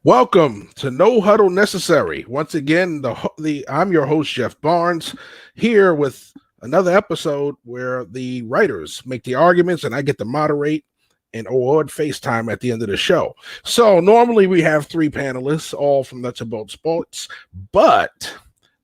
Welcome to No Huddle Necessary. Once again, I'm your host, Jeff Barnes, here with another episode where the writers make the arguments and I get to moderate and award FaceTime at the end of the show. So normally we have 3 panelists, all from Nuts and Bolts Sports, but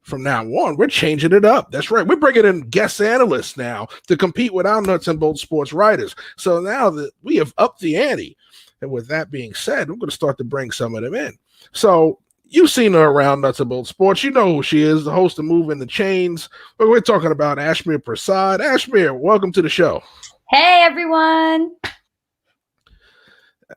from now on, we're changing it up. That's right. We're bringing in guest analysts now to compete with our Nuts and Bolts Sports writers. So now that we have upped the ante, and with that being said, we're going to start to bring some of them in. So you've seen her around Nuts and Bolts Sports. You know who she is, the host of Moving the Chains. But we're talking about Ashmir Prasad. Ashmir, welcome to the show. Hey, everyone.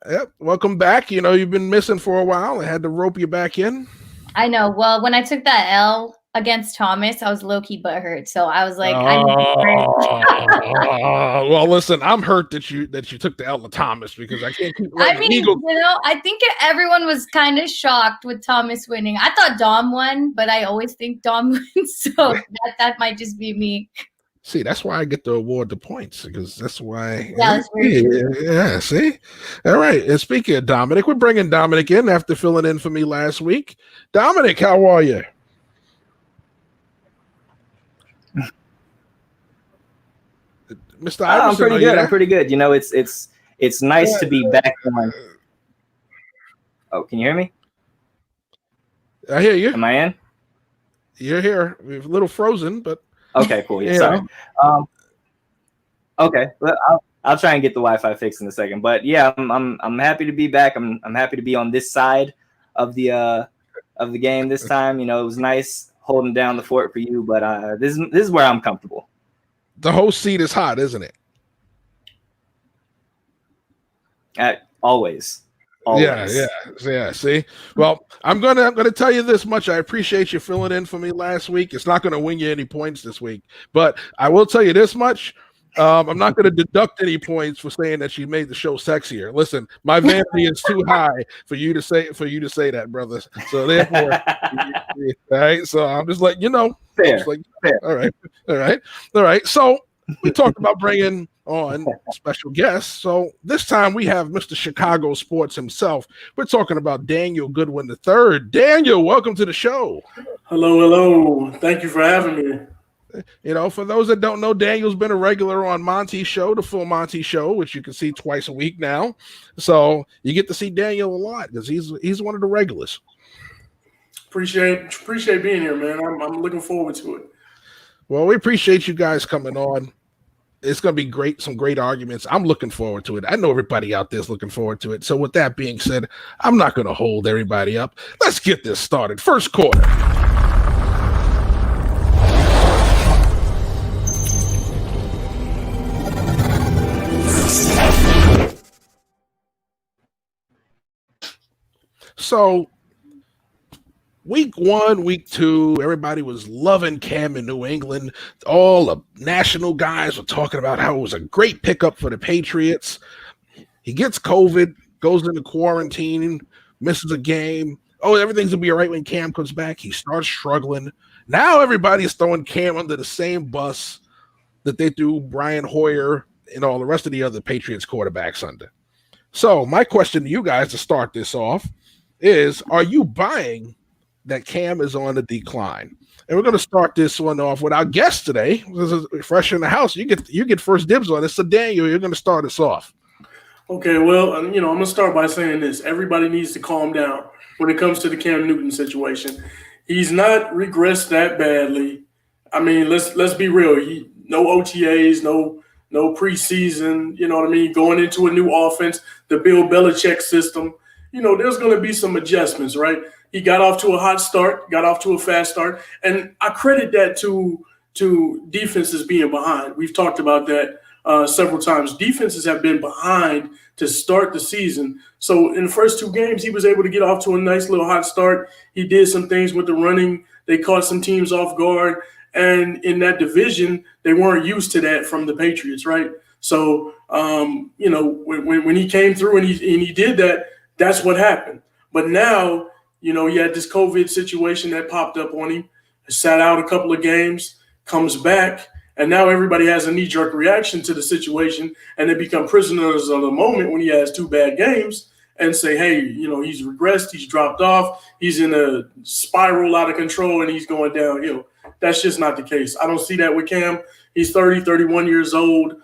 Yep, welcome back. You know, you've been missing for a while. I had to rope you back in. I know. Well, when I took that L against Thomas, I was low-key butthurt. So I was like, well, listen, I'm hurt that you took the L to Thomas because I can't keep. I mean, I think everyone was kind of shocked with Thomas winning. I thought Dom won, but I always think Dom wins, so that might just be me. See, that's why I get to award the points, because that's why. Yeah, yeah, see? All right. And speaking of Dominic, we're bringing Dominic in after filling in for me last week. Dominic, how are you? Mr. Iverson, I'm pretty good. I'm pretty good. You know, it's nice to be back on. Oh, can you hear me? I hear you. Am I in? You're here. We're a little frozen, but okay, cool. Yeah, sorry. Okay, well, I'll try and get the Wi-Fi fixed in a second. But yeah, I'm happy to be back. I'm happy to be on this side of the game this time. You know, it was nice holding down the fort for you, but this is where I'm comfortable. The host seat is hot, isn't it? Always. Yeah. See, well, I'm gonna tell you this much. I appreciate you filling in for me last week. It's not gonna win you any points this week, but I will tell you this much. I'm not gonna deduct any points for saying that she made the show sexier. Listen, my vanity is too high for you to say that, brother. So therefore, all right. So I'm just like, you know, fair. Fair. All right. So we talked about bringing on special guests. So this time we have Mr. Chicago Sports himself. We're talking about Daniel Goodwin III. Daniel, welcome to the show. Hello. Thank you for having me. You know, for those that don't know, Daniel's been a regular on Monty's show, the Full Monty Show, which you can see twice a week now. So you get to see Daniel a lot because he's one of the regulars. Appreciate being here, man. I'm looking forward to it. Well, we appreciate you guys coming on. It's going to be great, some great arguments. I'm looking forward to it. I know everybody out there is looking forward to it. So with that being said, I'm not going to hold everybody up. Let's get this started. First quarter. So week 1, week 2, everybody was loving Cam in New England. All the national guys were talking about how it was a great pickup for the Patriots. He gets COVID, goes into quarantine, misses a game. Oh, everything's going to be all right when Cam comes back. He starts struggling. Now everybody's throwing Cam under the same bus that they threw Brian Hoyer and all the rest of the other Patriots quarterbacks under. So my question to you guys to start this off is, are you buying that Cam is on the decline? And we're going to start this one off with our guest today. This is fresh in the house. You get first dibs on this. So Daniel, you're going to start us off. Okay, well, I'm going to start by saying this. Everybody needs to calm down when it comes to the Cam Newton situation. He's not regressed that badly. I mean, let's be real. No OTAs, no preseason, you know what I mean? Going into a new offense, the Bill Belichick system. You know, there's going to be some adjustments, right? He got off to a hot start, got off to a fast start, and I credit that to defenses being behind. We've talked about that several times. Defenses have been behind to start the season. So in the first 2 games, he was able to get off to a nice little hot start. He did some things with the running. They caught some teams off guard. And in that division, they weren't used to that from the Patriots, right? So, when he came through and he did that, that's what happened. But now, he had this COVID situation that popped up on him, sat out a couple of games, comes back, and now everybody has a knee-jerk reaction to the situation, and they become prisoners of the moment when he has 2 bad games and say, hey, he's regressed, he's dropped off, he's in a spiral out of control, and he's going downhill. That's just not the case. I don't see that with Cam. He's 30, 31 years old.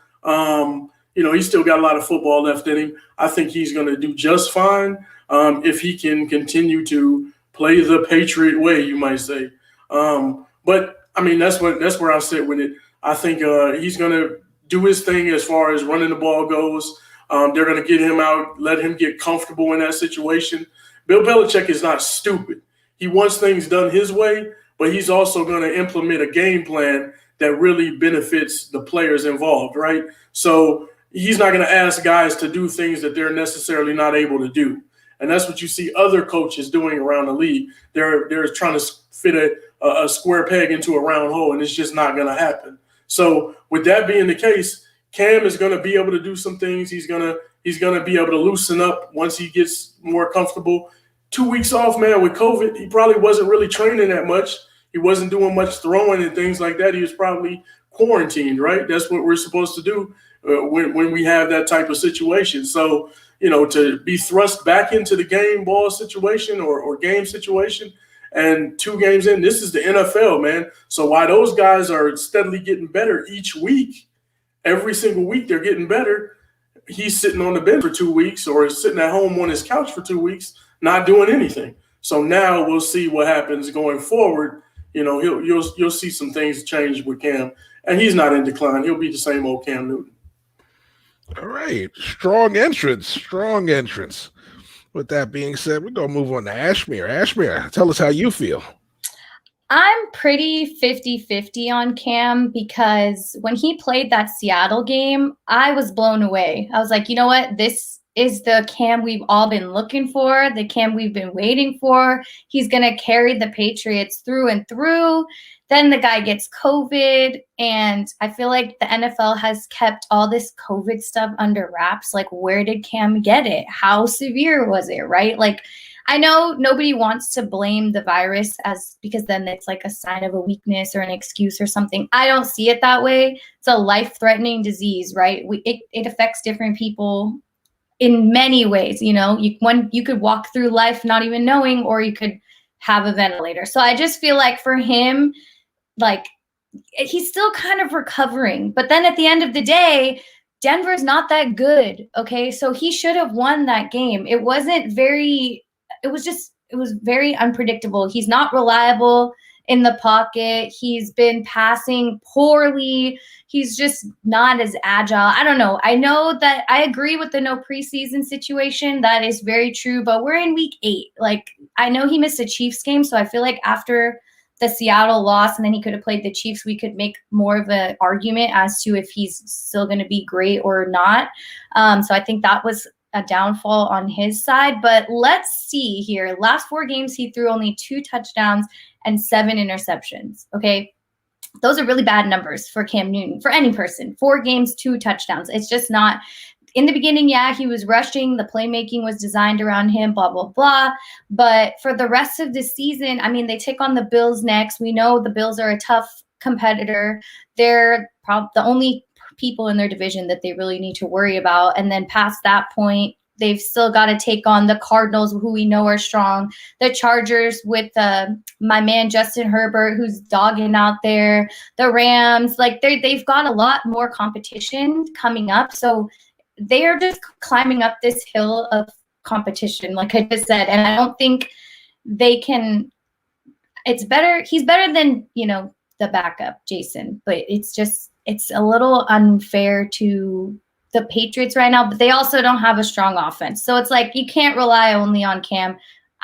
He's still got a lot of football left in him. I think he's going to do just fine if he can continue to play the Patriot way, you might say. But I mean, that's where I sit with it. I think he's going to do his thing as far as running the ball goes. They're going to get him out, let him get comfortable in that situation. Bill Belichick is not stupid. He wants things done his way, but he's also going to implement a game plan that really benefits the players involved, right? So he's not going to ask guys to do things that they're necessarily not able to do. And that's what you see other coaches doing around the league. They're trying to fit a square peg into a round hole, and it's just not going to happen. So with that being the case, Cam is going to be able to do some things. He's going to be able to loosen up once he gets more comfortable. 2 weeks off, man, with COVID, he probably wasn't really training that much. He wasn't doing much throwing and things like that. He was probably quarantined, right? That's what we're supposed to do when we have that type of situation. So, to be thrust back into the game ball situation or game situation, and 2 games in, this is the NFL, man. So while those guys are steadily getting better each week, every single week they're getting better, he's sitting on the bench for 2 weeks or sitting at home on his couch for 2 weeks, not doing anything. So now we'll see what happens going forward. You'll see some things change with Cam, and he's not in decline. He'll be the same old Cam Newton. All right. Strong entrance. With that being said, we're going to move on to Ashmere. Ashmere, tell us how you feel. I'm pretty 50-50 on Cam because when he played that Seattle game, I was blown away. I was like, you know what? This is the Cam we've all been looking for, the Cam we've been waiting for. He's going to carry the Patriots through and through. Then the guy gets COVID, and I feel like the NFL has kept all this COVID stuff under wraps. Like, where did Cam get it? How severe was it, right? Like, I know nobody wants to blame the virus because then it's like a sign of a weakness or an excuse or something. I don't see it that way. It's a life-threatening disease, right? It affects different people in many ways. You could walk through life not even knowing, or you could have a ventilator. So I just feel like for him, like, he's still kind of recovering. But then at the end of the day, Denver's not that good, okay? So he should have won that game. It was very unpredictable. He's not reliable in the pocket. He's been passing poorly. He's just not as agile. I don't know. I know that I agree with the no preseason situation. That is very true, but we're in week 8. Like, I know he missed a Chiefs game, so I feel like after the Seattle loss and then he could have played the Chiefs, we could make more of an argument as to if he's still going to be great or not. So I think that was a downfall on his side. But let's see here. Last 4 games, he threw only 2 touchdowns and 7 interceptions. Okay. Those are really bad numbers for Cam Newton, for any person. 4 games, 2 touchdowns. It's just not. In the beginning, yeah, he was rushing. The playmaking was designed around him, blah, blah, blah. But for the rest of the season, I mean, they take on the Bills next. We know the Bills are a tough competitor. They're the only people in their division that they really need to worry about. And then past that point, they've still got to take on the Cardinals, who we know are strong, the Chargers with my man Justin Herbert, who's dogging out there, the Rams. Like, they've got a lot more competition coming up. So they are just climbing up this hill of competition, like I just said. And I don't think they can – it's better – he's better than, the backup, Jason. But it's a little unfair to the Patriots right now. But they also don't have a strong offense. So it's like you can't rely only on Cam.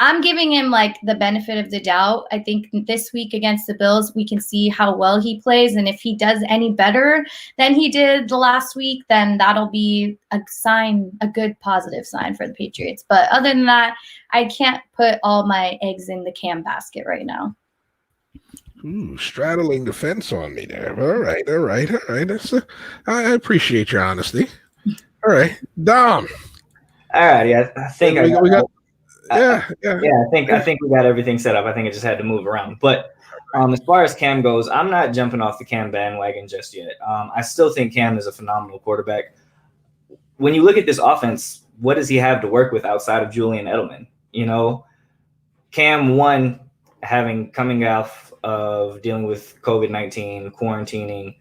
I'm giving him like the benefit of the doubt. I think this week against the Bills, we can see how well he plays. And if he does any better than he did the last week, then that'll be a sign, a good positive sign for the Patriots. But other than that, I can't put all my eggs in the Cam basket right now. Ooh, straddling the fence on me there. All right. That's I appreciate your honesty. All right, Dom. All right, yeah, I think we got. Yeah. I think we got everything set up. I think it just had to move around. But as far as Cam goes, I'm not jumping off the Cam bandwagon just yet. I still think Cam is a phenomenal quarterback. When you look at this offense, what does he have to work with outside of Julian Edelman? You know, Cam, one, coming off of dealing with COVID-19, quarantining.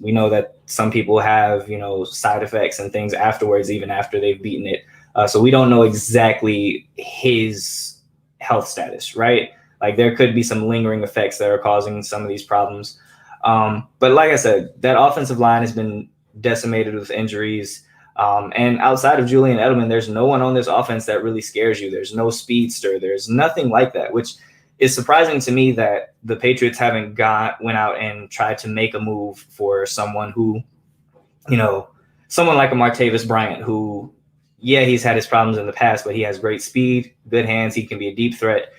We know that some people have, side effects and things afterwards, even after they've beaten it. So we don't know exactly his health status, right? Like there could be some lingering effects that are causing some of these problems. But like I said, that offensive line has been decimated with injuries. And outside of Julian Edelman, there's no one on this offense that really scares you. There's no speedster. There's nothing like that, which is surprising to me that the Patriots haven't went out and tried to make a move for someone who, someone like a Dez Bryant who, yeah, he's had his problems in the past, but he has great speed, good hands. He can be a deep threat,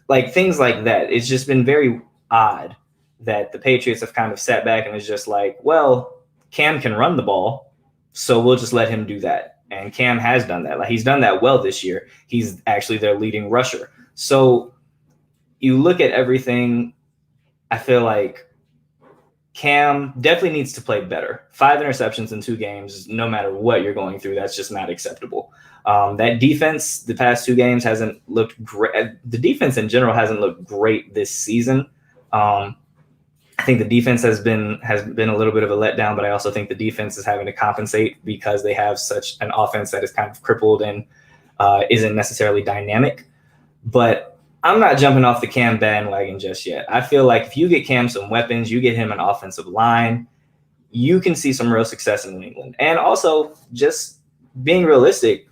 like things like that. It's just been very odd that the Patriots have kind of sat back and it's just like, well, Cam can run the ball, so we'll just let him do that. And Cam has done that. Like he's done that well this year. He's actually their leading rusher. So you look at everything, I feel like Cam definitely needs to play better. 5 interceptions in 2 games, no matter what you're going through, that's just not acceptable. That defense, the past 2 games hasn't looked great. The defense in general hasn't looked great this season. I think the defense has been a little bit of a letdown, but I also think the defense is having to compensate because they have such an offense that is kind of crippled and isn't necessarily dynamic. But I'm not jumping off the Cam bandwagon just yet. I feel like if you get Cam some weapons, you get him an offensive line, you can see some real success in New England. And also, just being realistic,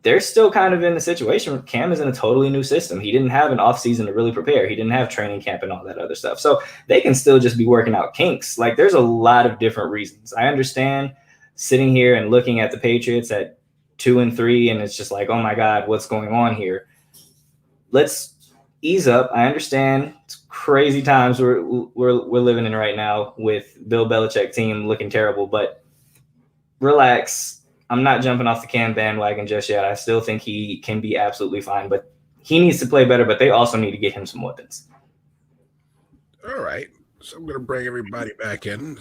they're still kind of in the situation where Cam is in a totally new system. He didn't have an offseason to really prepare. He didn't have training camp and all that other stuff. So they can still just be working out kinks. Like there's a lot of different reasons. I understand sitting here and looking at the Patriots at 2-3, and it's just like, oh my God, what's going on here? Let's ease up. I understand it's crazy times we're living in right now with Bill Belichick team looking terrible, but relax. I'm not jumping off the Cam bandwagon just yet. I still think he can be absolutely fine, but he needs to play better, but they also need to get him some weapons. All right. So I'm going to bring everybody back in.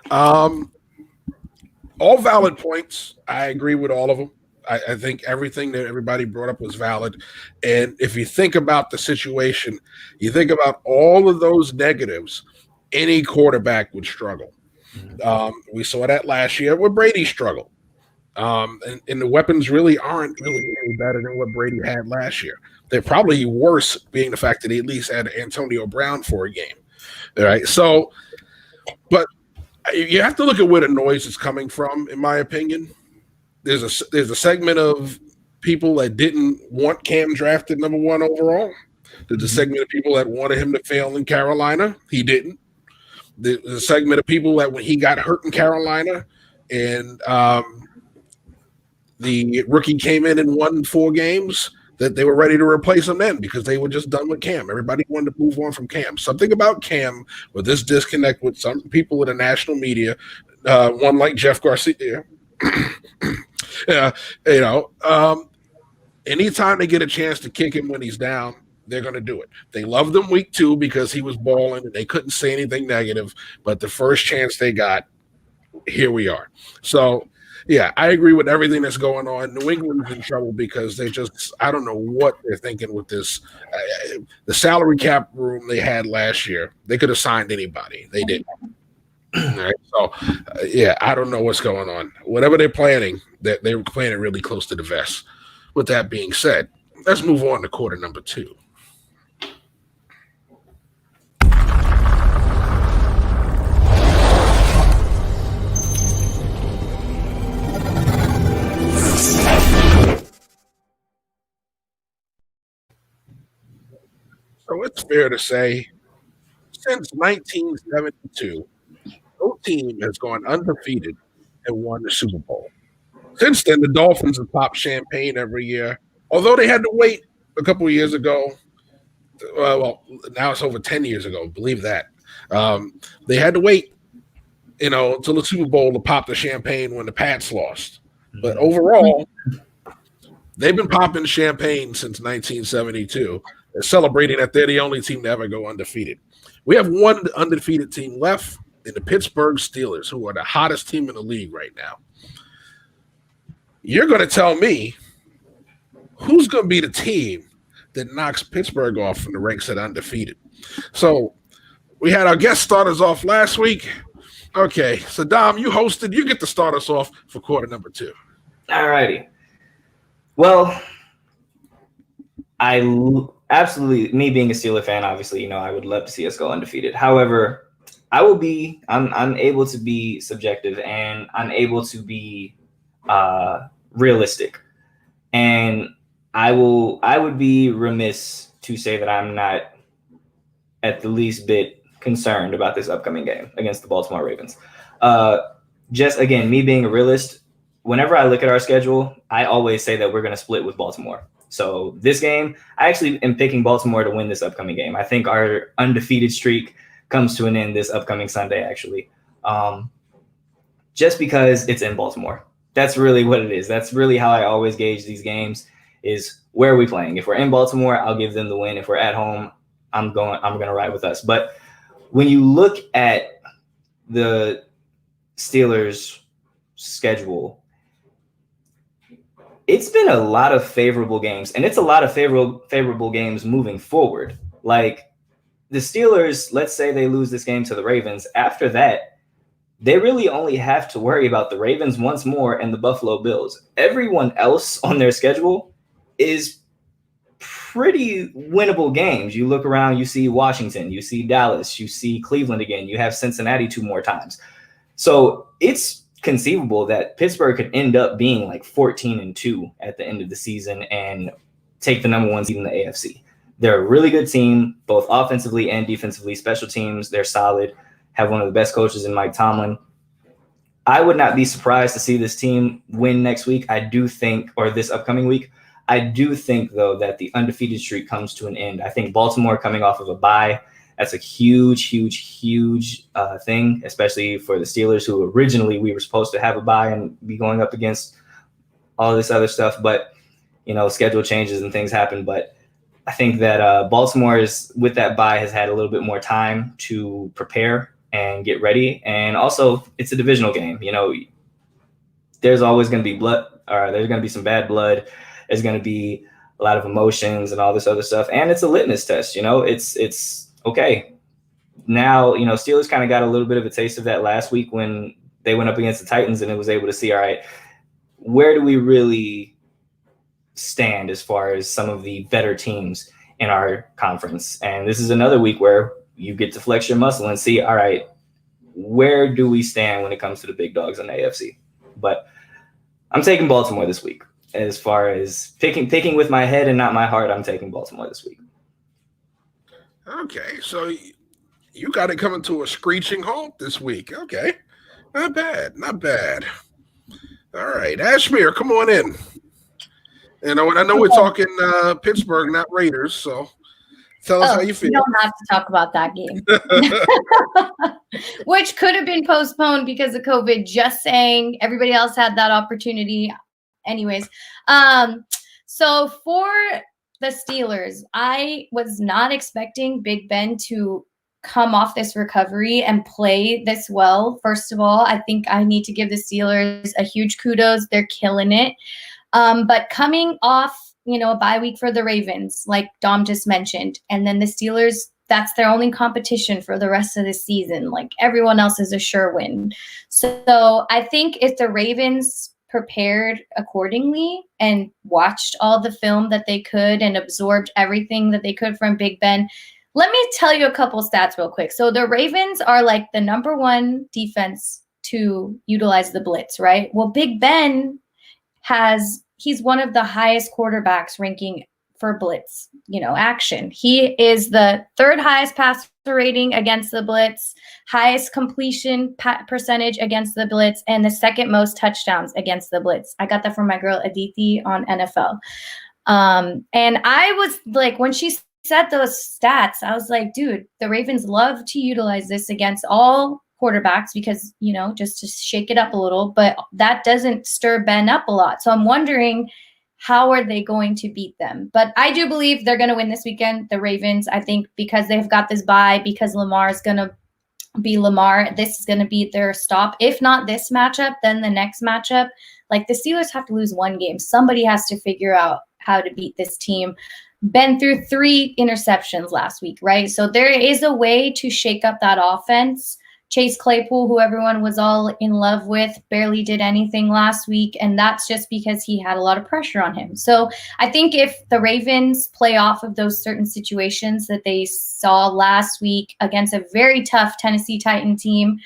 All valid points. I agree with all of them. I think everything that everybody brought up was valid. And if you think about the situation, you think about all of those negatives, any quarterback would struggle. We saw that last year where Brady struggled. And the weapons really aren't really any better than what Brady had last year. They're probably worse, being the fact that he at least had Antonio Brown for a game. All right. So, but you have to look at where the noise is coming from, in my opinion. There's a segment of people that didn't want Cam drafted number 1 overall. There's a segment of people that wanted him to fail in Carolina. He didn't. There's a segment of people that when he got hurt in Carolina and the rookie came in and won 4 games, that they were ready to replace him then because they were just done with Cam. Everybody wanted to move on from Cam. Something about Cam with this disconnect with some people in the national media, one like Jeff Garcia. Anytime they get a chance to kick him when he's down, they're going to do it. They loved him week 2 because he was balling and they couldn't say anything negative. But the first chance they got, here we are. So, yeah, I agree with everything that's going on. New England's in trouble because they just, I don't know what they're thinking with this. The salary cap room they had last year, they could have signed anybody. They didn't. All right, so yeah, I don't know what's going on. Whatever they're planning, that they were playing it really close to the vest. With that being said, let's move on to quarter number 2. fair to say since 1972, no team has gone undefeated and won the Super Bowl. Since then, the Dolphins have popped champagne every year, although they had to wait a couple of years ago. Well, now it's over 10 years ago. Believe that. They had to wait, until the Super Bowl to pop the champagne when the Pats lost. But overall, they've been popping champagne since 1972. They're celebrating that they're the only team to ever go undefeated. We have one undefeated team left in the Pittsburgh Steelers, who are the hottest team in the league right now. You're going to tell me who's going to be the team that knocks Pittsburgh off from the ranks at undefeated. So we had our guest starters off last week. Okay, so Dom, you hosted. You get to start us off for quarter number 2. All righty. Well, absolutely, me being a Steeler fan, obviously, I would love to see us go undefeated. However, I'm able to be subjective and I'm able to be realistic. And I would be remiss to say that I'm not at the least bit concerned about this upcoming game against the Baltimore Ravens. Just again, me being a realist, whenever I look at our schedule, I always say that we're going to split with Baltimore. So this game, I actually am picking Baltimore to win this upcoming game. I think our undefeated streak comes to an end this upcoming Sunday, actually. Just because it's in Baltimore. That's really what it is. That's really how I always gauge these games is where are we playing? If we're in Baltimore, I'll give them the win. If we're at home, I'm going to ride with us. But when you look at the Steelers' schedule, it's been a lot of favorable games, and it's a lot of favorable games moving forward. Like the Steelers, let's say they lose this game to the Ravens. After that, they really only have to worry about the Ravens once more and the Buffalo Bills. Everyone else on their schedule is pretty winnable games. You look around, you see Washington, you see Dallas, you see Cleveland again, you have Cincinnati 2 more times. So it's conceivable that Pittsburgh could end up being like 14-2 at the end of the season and take the number 1 seed in the AFC. They're a really good team, both offensively and defensively. Special teams, they're solid, have one of the best coaches in Mike Tomlin. I would not be surprised to see this team win next week. I do think, or this upcoming week, I do think, though, that the undefeated streak comes to an end. I think Baltimore coming off of a bye, that's a huge thing, especially for the Steelers, who originally we were supposed to have a bye and be going up against all this other stuff. But, schedule changes and things happen. But I think that Baltimore is, with that bye, has had a little bit more time to prepare and get ready. And also, it's a divisional game. There's always going to be blood, or there's going to be some bad blood. There's going to be a lot of emotions and all this other stuff. And it's a litmus test, it's okay. Now, Steelers kind of got a little bit of a taste of that last week when they went up against the Titans, and it was able to see, all right, where do we really stand as far as some of the better teams in our conference? And this is another week where you get to flex your muscle and see, all right, where do we stand when it comes to the big dogs in the AFC? But I'm taking Baltimore this week. As far as picking with my head and not my heart, I'm taking Baltimore this week. Okay, so you got it coming to a screeching halt this week. Okay, not bad. All right, Ashmere, come on in. I know we're talking Pittsburgh, not Raiders, so tell us how you feel. You don't have to talk about that game. Which could have been postponed because of COVID, just saying. Everybody else had that opportunity. Anyways, so for the Steelers, I was not expecting Big Ben to come off this recovery and play this well. First of all, I think I need to give the Steelers a huge kudos. They're killing it. But coming off, a bye week for the Ravens, like Dom just mentioned, and then the Steelers, that's their only competition for the rest of the season. Like everyone else is a sure win. So I think if the Ravens prepared accordingly and watched all the film that they could and absorbed everything that they could from Big Ben. Let me tell you a couple stats real quick. So the Ravens are like the number 1 defense to utilize the blitz, right? Well, Big Ben he's one of the highest quarterbacks ranking for blitz, action. He is the third highest passer rating against the blitz, highest completion percentage against the blitz, and the second most touchdowns against the blitz. I got that from my girl Aditi on NFL. And I was like, when she said those stats, I was like, dude, the Ravens love to utilize this against all quarterbacks because, just to shake it up a little, but that doesn't stir Ben up a lot. So I'm wondering, how are they going to beat them? But I do believe they're going to win this weekend, the Ravens. I think because they've got this bye, because Lamar is going to be Lamar, this is going to be their stop. If not this matchup, then the next matchup. Like, the Steelers have to lose one game. Somebody has to figure out how to beat this team. Ben threw 3 interceptions last week, right? So there is a way to shake up that offense. Chase Claypool, who everyone was all in love with, barely did anything last week, and that's just because he had a lot of pressure on him. So I think if the Ravens play off of those certain situations that they saw last week against a very tough Tennessee Titan team,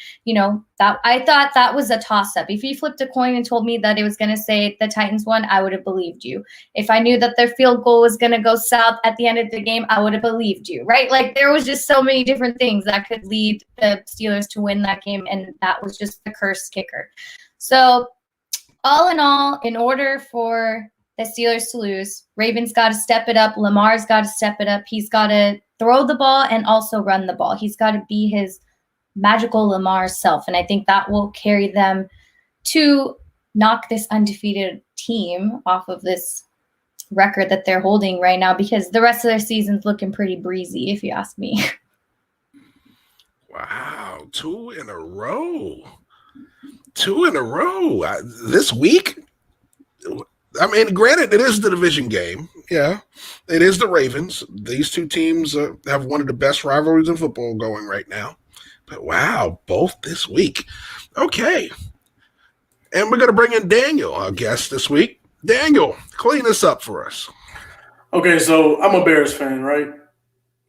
that I thought that was a toss-up. If you flipped a coin and told me that it was going to say the Titans won, I would have believed you. If I knew that their field goal was going to go south at the end of the game, I would have believed you, right? Like, there was just so many different things that could lead the Steelers to win that game, and that was just the cursed kicker. So all in all, in order for the Steelers to lose, Ravens got to step it up. Lamar's got to step it up. He's got to throw the ball and also run the ball. He's got to be his magical Lamar self, and I think that will carry them to knock this undefeated team off of this record that they're holding right now, because the rest of their season's looking pretty breezy, if you ask me. Wow, 2 in a row. 2 in a row. This week, I mean, granted, it is the division game. Yeah, it is the Ravens. These two teams have one of the best rivalries in football going right now. But wow, both this week. Okay. And we're going to bring in Daniel, our guest this week. Daniel, clean this up for us. Okay, so I'm a Bears fan, right?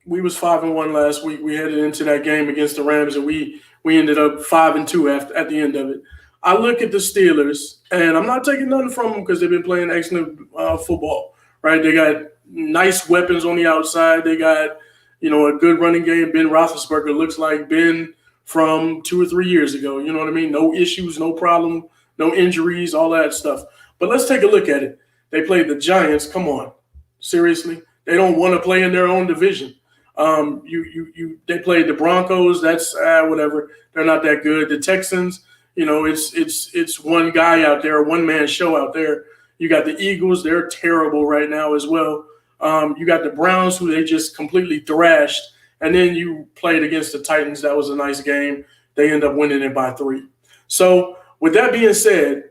We was 5-1 last week. We headed into that game against the Rams, and we ended up 5-2 at the end of it. I look at the Steelers, and I'm not taking nothing from them because they've been playing excellent football, right? They got nice weapons on the outside. They got, a good running game. Ben Roethlisberger looks like Ben from 2 or 3 years ago. You know what I mean? No issues, no problem, no injuries, all that stuff. But let's take a look at it. They played the Giants. Come on. Seriously? They don't want to play in their own division. They played the Broncos. That's whatever. They're not that good. The Texans, it's one guy out there, a one-man show out there. You got the Eagles. They're terrible right now as well. You got the Browns, who they just completely thrashed. And then you played against the Titans. That was a nice game. They end up winning it by 3. So with that being said,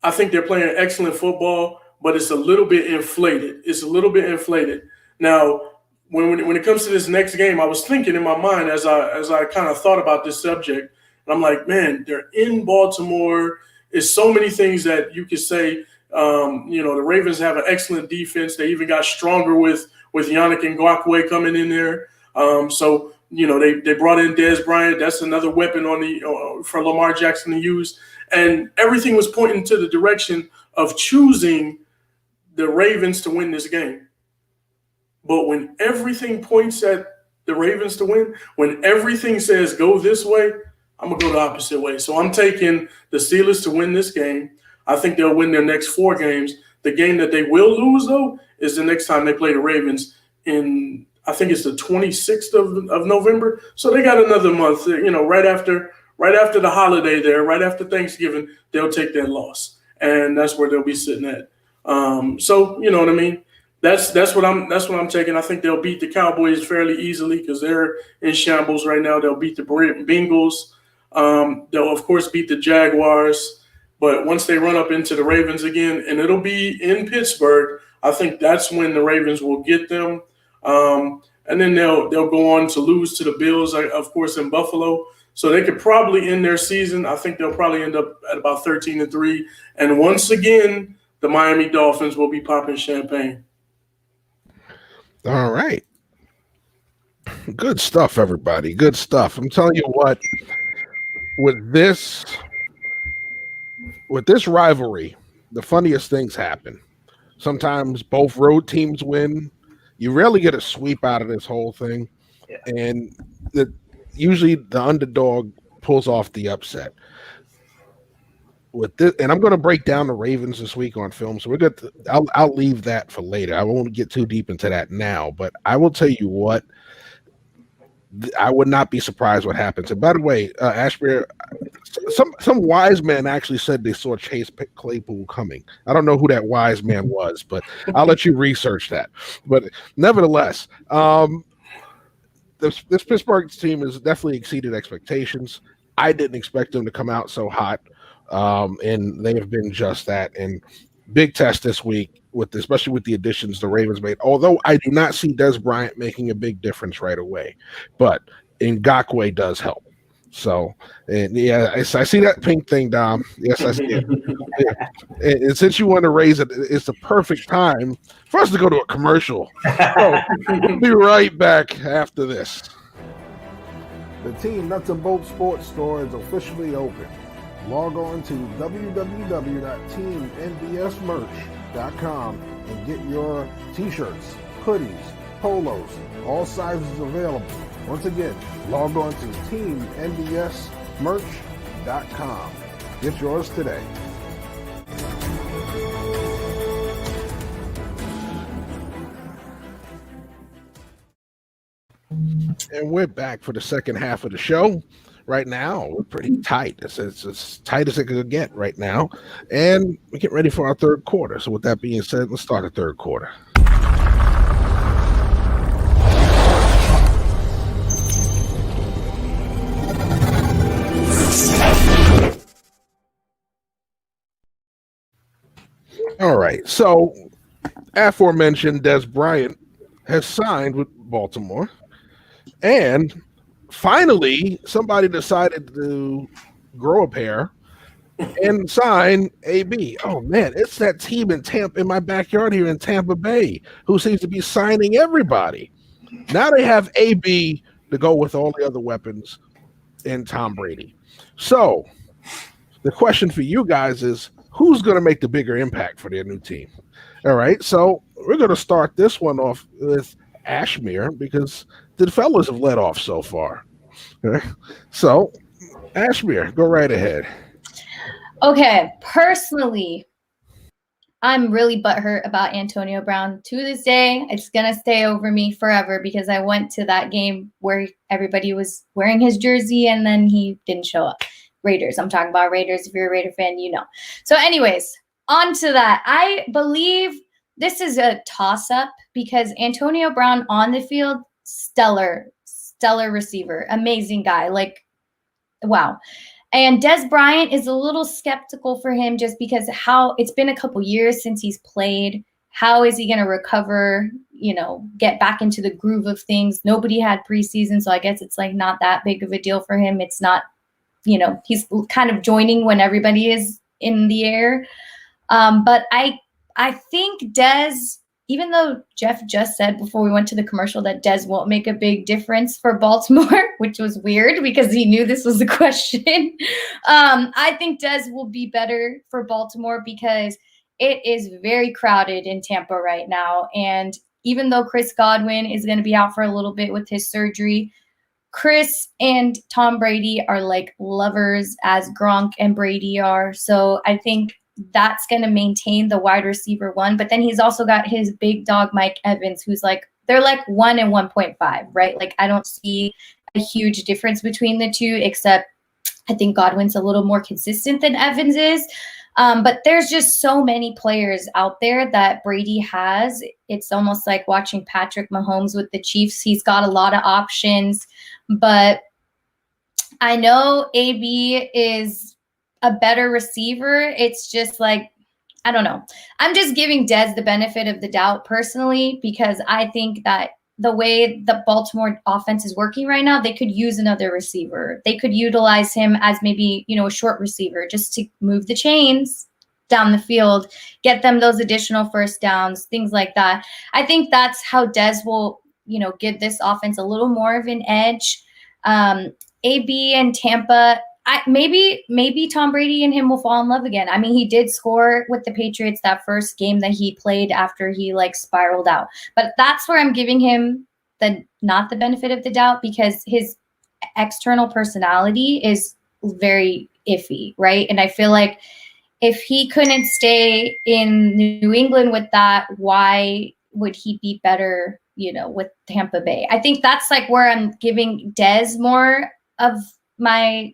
I think they're playing excellent football, but it's a little bit inflated. Now, when it comes to this next game, I was thinking in my mind as I kind of thought about this subject, and I'm like, man, they're in Baltimore. It's so many things that you could say. The Ravens have an excellent defense. They even got stronger with Yannick Ngakoue coming in there. They brought in Dez Bryant. That's another weapon for Lamar Jackson to use. And everything was pointing to the direction of choosing the Ravens to win this game. But when everything points at the Ravens to win, when everything says go this way, I'm going to go the opposite way. So I'm taking the Steelers to win this game. I think they'll win their next 4 games. The game that they will lose, though, is the next time they play the Ravens in, I think it's the 26th of November. So they got another month, right after the holiday there, right after Thanksgiving, they'll take that loss. And that's where they'll be sitting at. You know what I mean? That's what I'm taking. I think they'll beat the Cowboys fairly easily because they're in shambles right now. They'll beat the Bengals. They'll of course beat the Jaguars. But once they run up into the Ravens again, and it'll be in Pittsburgh, I think that's when the Ravens will get them. And then they'll go on to lose to the Bills, of course, in Buffalo. So they could probably end their season. I think they'll probably end up at about 13-3. And once again, the Miami Dolphins will be popping champagne. All right. Good stuff, everybody. Good stuff. I'm telling you what, with this rivalry, the funniest things happen. Sometimes both road teams win. You rarely get a sweep out of this whole thing. Yeah. And usually the underdog pulls off the upset. With this, and I'm going to break down the Ravens this week on film, so we're good. I'll leave that for later. I won't get too deep into that now, but I will tell you what. I would not be surprised what happens. And by the way, Ashbear, some wise man actually said they saw Chase Claypool coming. I don't know who that wise man was, but I'll let you research that. But nevertheless, this Pittsburgh team has definitely exceeded expectations. I didn't expect them to come out so hot. And they have been just that. And big test this week, especially with the additions the Ravens made. Although I do not see Dez Bryant making a big difference right away, but Ngakoue does help. So, and yeah, I see that pink thing, Dom. Yes, I see it. And since you want to raise it, it's the perfect time for us to go to a commercial. So we'll be right back after this. The Team Nuts and Bolts Sports Store is officially open. Log on to www.teamnbsmerch.com and get your t-shirts, hoodies, polos, all sizes available. Once again, log on to teamnbsmerch.com. Get yours today. And we're back for the second half of the show. Right now, we're pretty tight. It's as tight as it could get right now. And we get ready for our third quarter. So with that being said, let's start the third quarter. All right. So aforementioned Dez Bryant has signed with Baltimore. And finally, somebody decided to grow a pair and sign AB. Oh man, it's that team in my backyard here in Tampa Bay who seems to be signing everybody. Now they have AB to go with all the other weapons in Tom Brady. So the question for you guys is, who's going to make the bigger impact for their new team? All right, so we're going to start this one off with Ashmere because the fellas have led off so far. Okay. So, Ashmere, go right ahead. Okay, personally, I'm really butthurt about Antonio Brown. To this day, it's going to stay over me forever because I went to that game where everybody was wearing his jersey and then he didn't show up. Raiders. I'm talking about Raiders. If you're a Raider fan, you know. So anyways, on to that. I believe this is a toss-up because Antonio Brown on the field, stellar receiver, amazing guy. Like, wow. And Dez Bryant is a little skeptical for him just because it's been a couple years since he's played. How is he going to recover, get back into the groove of things? Nobody had preseason, so I guess it's like not that big of a deal for him. It's not, he's kind of joining when everybody is in the air. But I think Dez, even though Jeff just said before we went to the commercial that Dez won't make a big difference for Baltimore, which was weird because he knew this was the question. I think Dez will be better for Baltimore because it is very crowded in Tampa right now. And even though Chris Goodwin is going to be out for a little bit with his surgery, Chris and Tom Brady are like lovers as Gronk and Brady are. So I think that's going to maintain the wide receiver one. But then he's also got his big dog, Mike Evans, who's like, they're like 1 and 1.5, right? Like I don't see a huge difference between the two, except I think Godwin's a little more consistent than Evans is. But there's just so many players out there that Brady has. It's almost like watching Patrick Mahomes with the Chiefs. He's got a lot of options, but I know AB is a better receiver. It's just like, I don't know. I'm just giving Dez the benefit of the doubt personally, because I think that the way the Baltimore offense is working right now, they could use another receiver. They could utilize him as maybe, a short receiver just to move the chains down the field, get them those additional first downs, things like that. I think that's how Dez will, give this offense a little more of an edge. AB and Tampa, maybe Tom Brady and him will fall in love again. I mean, he did score with the Patriots that first game that he played after he like spiraled out. But that's where I'm giving him not the benefit of the doubt, because his external personality is very iffy, right? And I feel like if he couldn't stay in New England with that, why would he be better, with Tampa Bay? I think that's like where I'm giving Dez more of my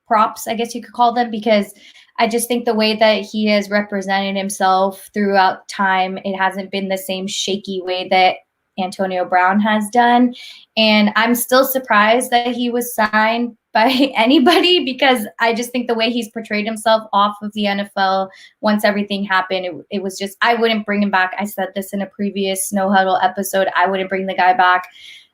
props, I guess you could call them, because I just think the way that he has represented himself throughout time, it hasn't been the same shaky way that Antonio Brown has done. And I'm still surprised that he was signed by anybody, because I just think the way he's portrayed himself off of the NFL once everything happened, it was just, I wouldn't bring him back. I said this in a previous No Huddle episode. I wouldn't bring the guy back.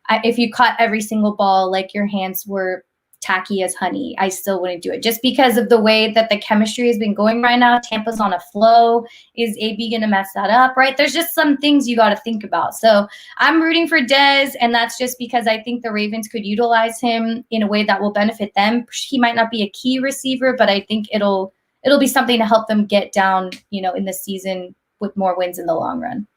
If you caught every single ball like your hands were tacky as honey, I still wouldn't do it, just because of the way that the chemistry has been going right now. Tampa's on a flow. Is AB going to mess that up, right? There's just some things you got to think about. So I'm rooting for Dez, and that's just because I think the Ravens could utilize him in a way that will benefit them. He might not be a key receiver, but I think it'll be something to help them get down, in the season with more wins in the long run.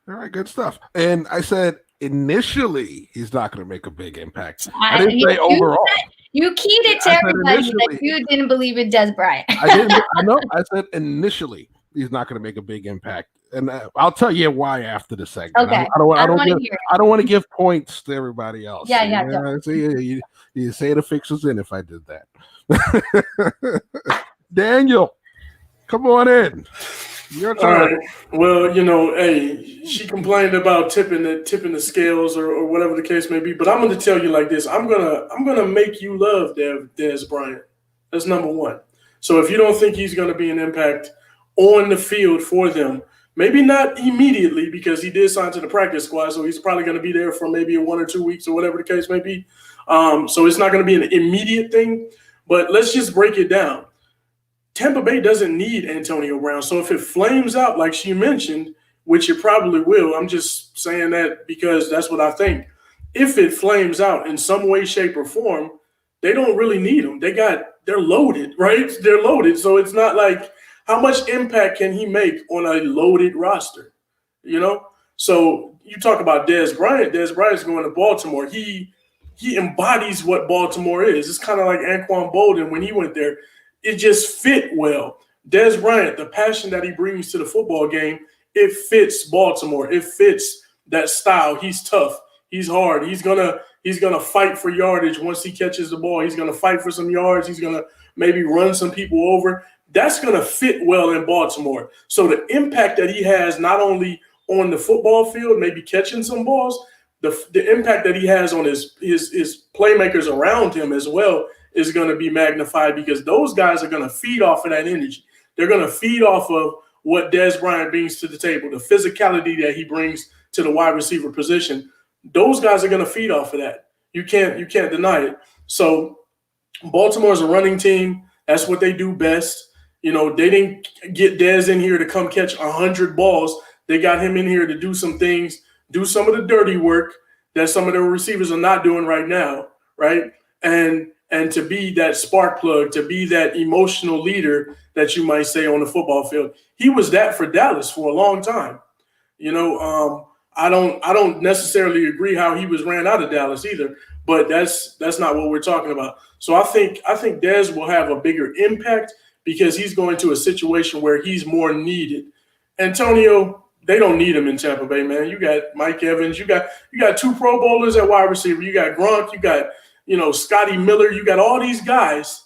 All right, good stuff. And I said initially he's not going to make a big impact. I didn't say overall. You keyed it to everybody that you didn't believe in Dez Bryant. I know. I said initially he's not going to make a big impact, and I'll tell you why after the segment. Okay. I don't want to give points to everybody else. Yeah. You say the fix was in if I did that. Daniel, come on in. Your turn. All right. Well, hey, she complained about tipping the scales or whatever the case may be. But I'm going to tell you like this: I'm gonna make you love Dez Bryant. That's number one. So if you don't think he's going to be an impact on the field for them, maybe not immediately, because he did sign to the practice squad, so he's probably going to be there for maybe 1 or 2 weeks or whatever the case may be. So it's not going to be an immediate thing. But let's just break it down. Tampa Bay doesn't need Antonio Brown. So if it flames out, like she mentioned, which it probably will, I'm just saying that because that's what I think. If it flames out in some way, shape, or form, they don't really need him. They're loaded, right? They're loaded. So it's not like, how much impact can he make on a loaded roster? So you talk about Dez Bryant. Dez Bryant's going to Baltimore. He embodies what Baltimore is. It's kind of like Anquan Bolden when he went there. It just fit well. Dez Bryant, the passion that he brings to the football game, it fits Baltimore. It fits that style. He's tough. He's hard. He's gonna fight for yardage once he catches the ball. He's gonna fight for some yards. He's gonna maybe run some people over. That's gonna fit well in Baltimore. So the impact that he has, not only on the football field, maybe catching some balls, the impact that he has on his playmakers around him as well is going to be magnified, because those guys are going to feed off of that energy. They're going to feed off of what Dez Bryant brings to the table, the physicality that he brings to the wide receiver position. Those guys are going to feed off of that. You can't deny it. So Baltimore's a running team. That's what they do best. They didn't get Dez in here to come catch 100 balls. They got him in here to do some things, do some of the dirty work that some of the receivers are not doing right now, right? And to be that spark plug, to be that emotional leader that you might say on the football field. He was that for Dallas for a long time. I don't necessarily agree how he was ran out of Dallas either, but that's not what we're talking about. So I think Dez will have a bigger impact because he's going to a situation where he's more needed. Antonio, they don't need him in Tampa Bay, man. You got Mike Evans, you got 2 Pro Bowlers at wide receiver, you got Gronk, you got Scotty Miller, you got all these guys.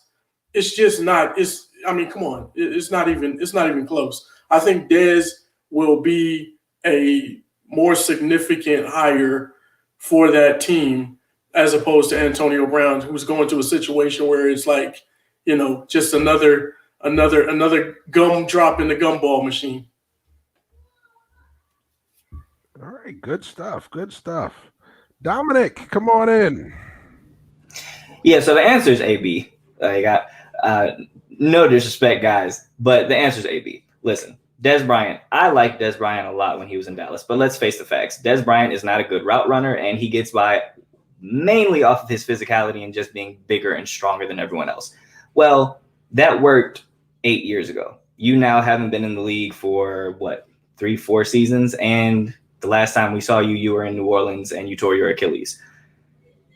It's just not. Come on. It's not even close. I think Dez will be a more significant hire for that team as opposed to Antonio Brown, who's going to a situation where it's like, just another gum drop in the gumball machine. All right, good stuff. Dominic, come on in. Yeah, so the answer is AB. I got no disrespect, guys, but the answer is AB. Listen, Dez Bryant. I liked Dez Bryant a lot when he was in Dallas, but let's face the facts. Dez Bryant is not a good route runner, and he gets by mainly off of his physicality and just being bigger and stronger than everyone else. Well, that worked 8 years ago. You now haven't been in the league for 3-4 seasons, and the last time we saw you were in New Orleans and you tore your Achilles.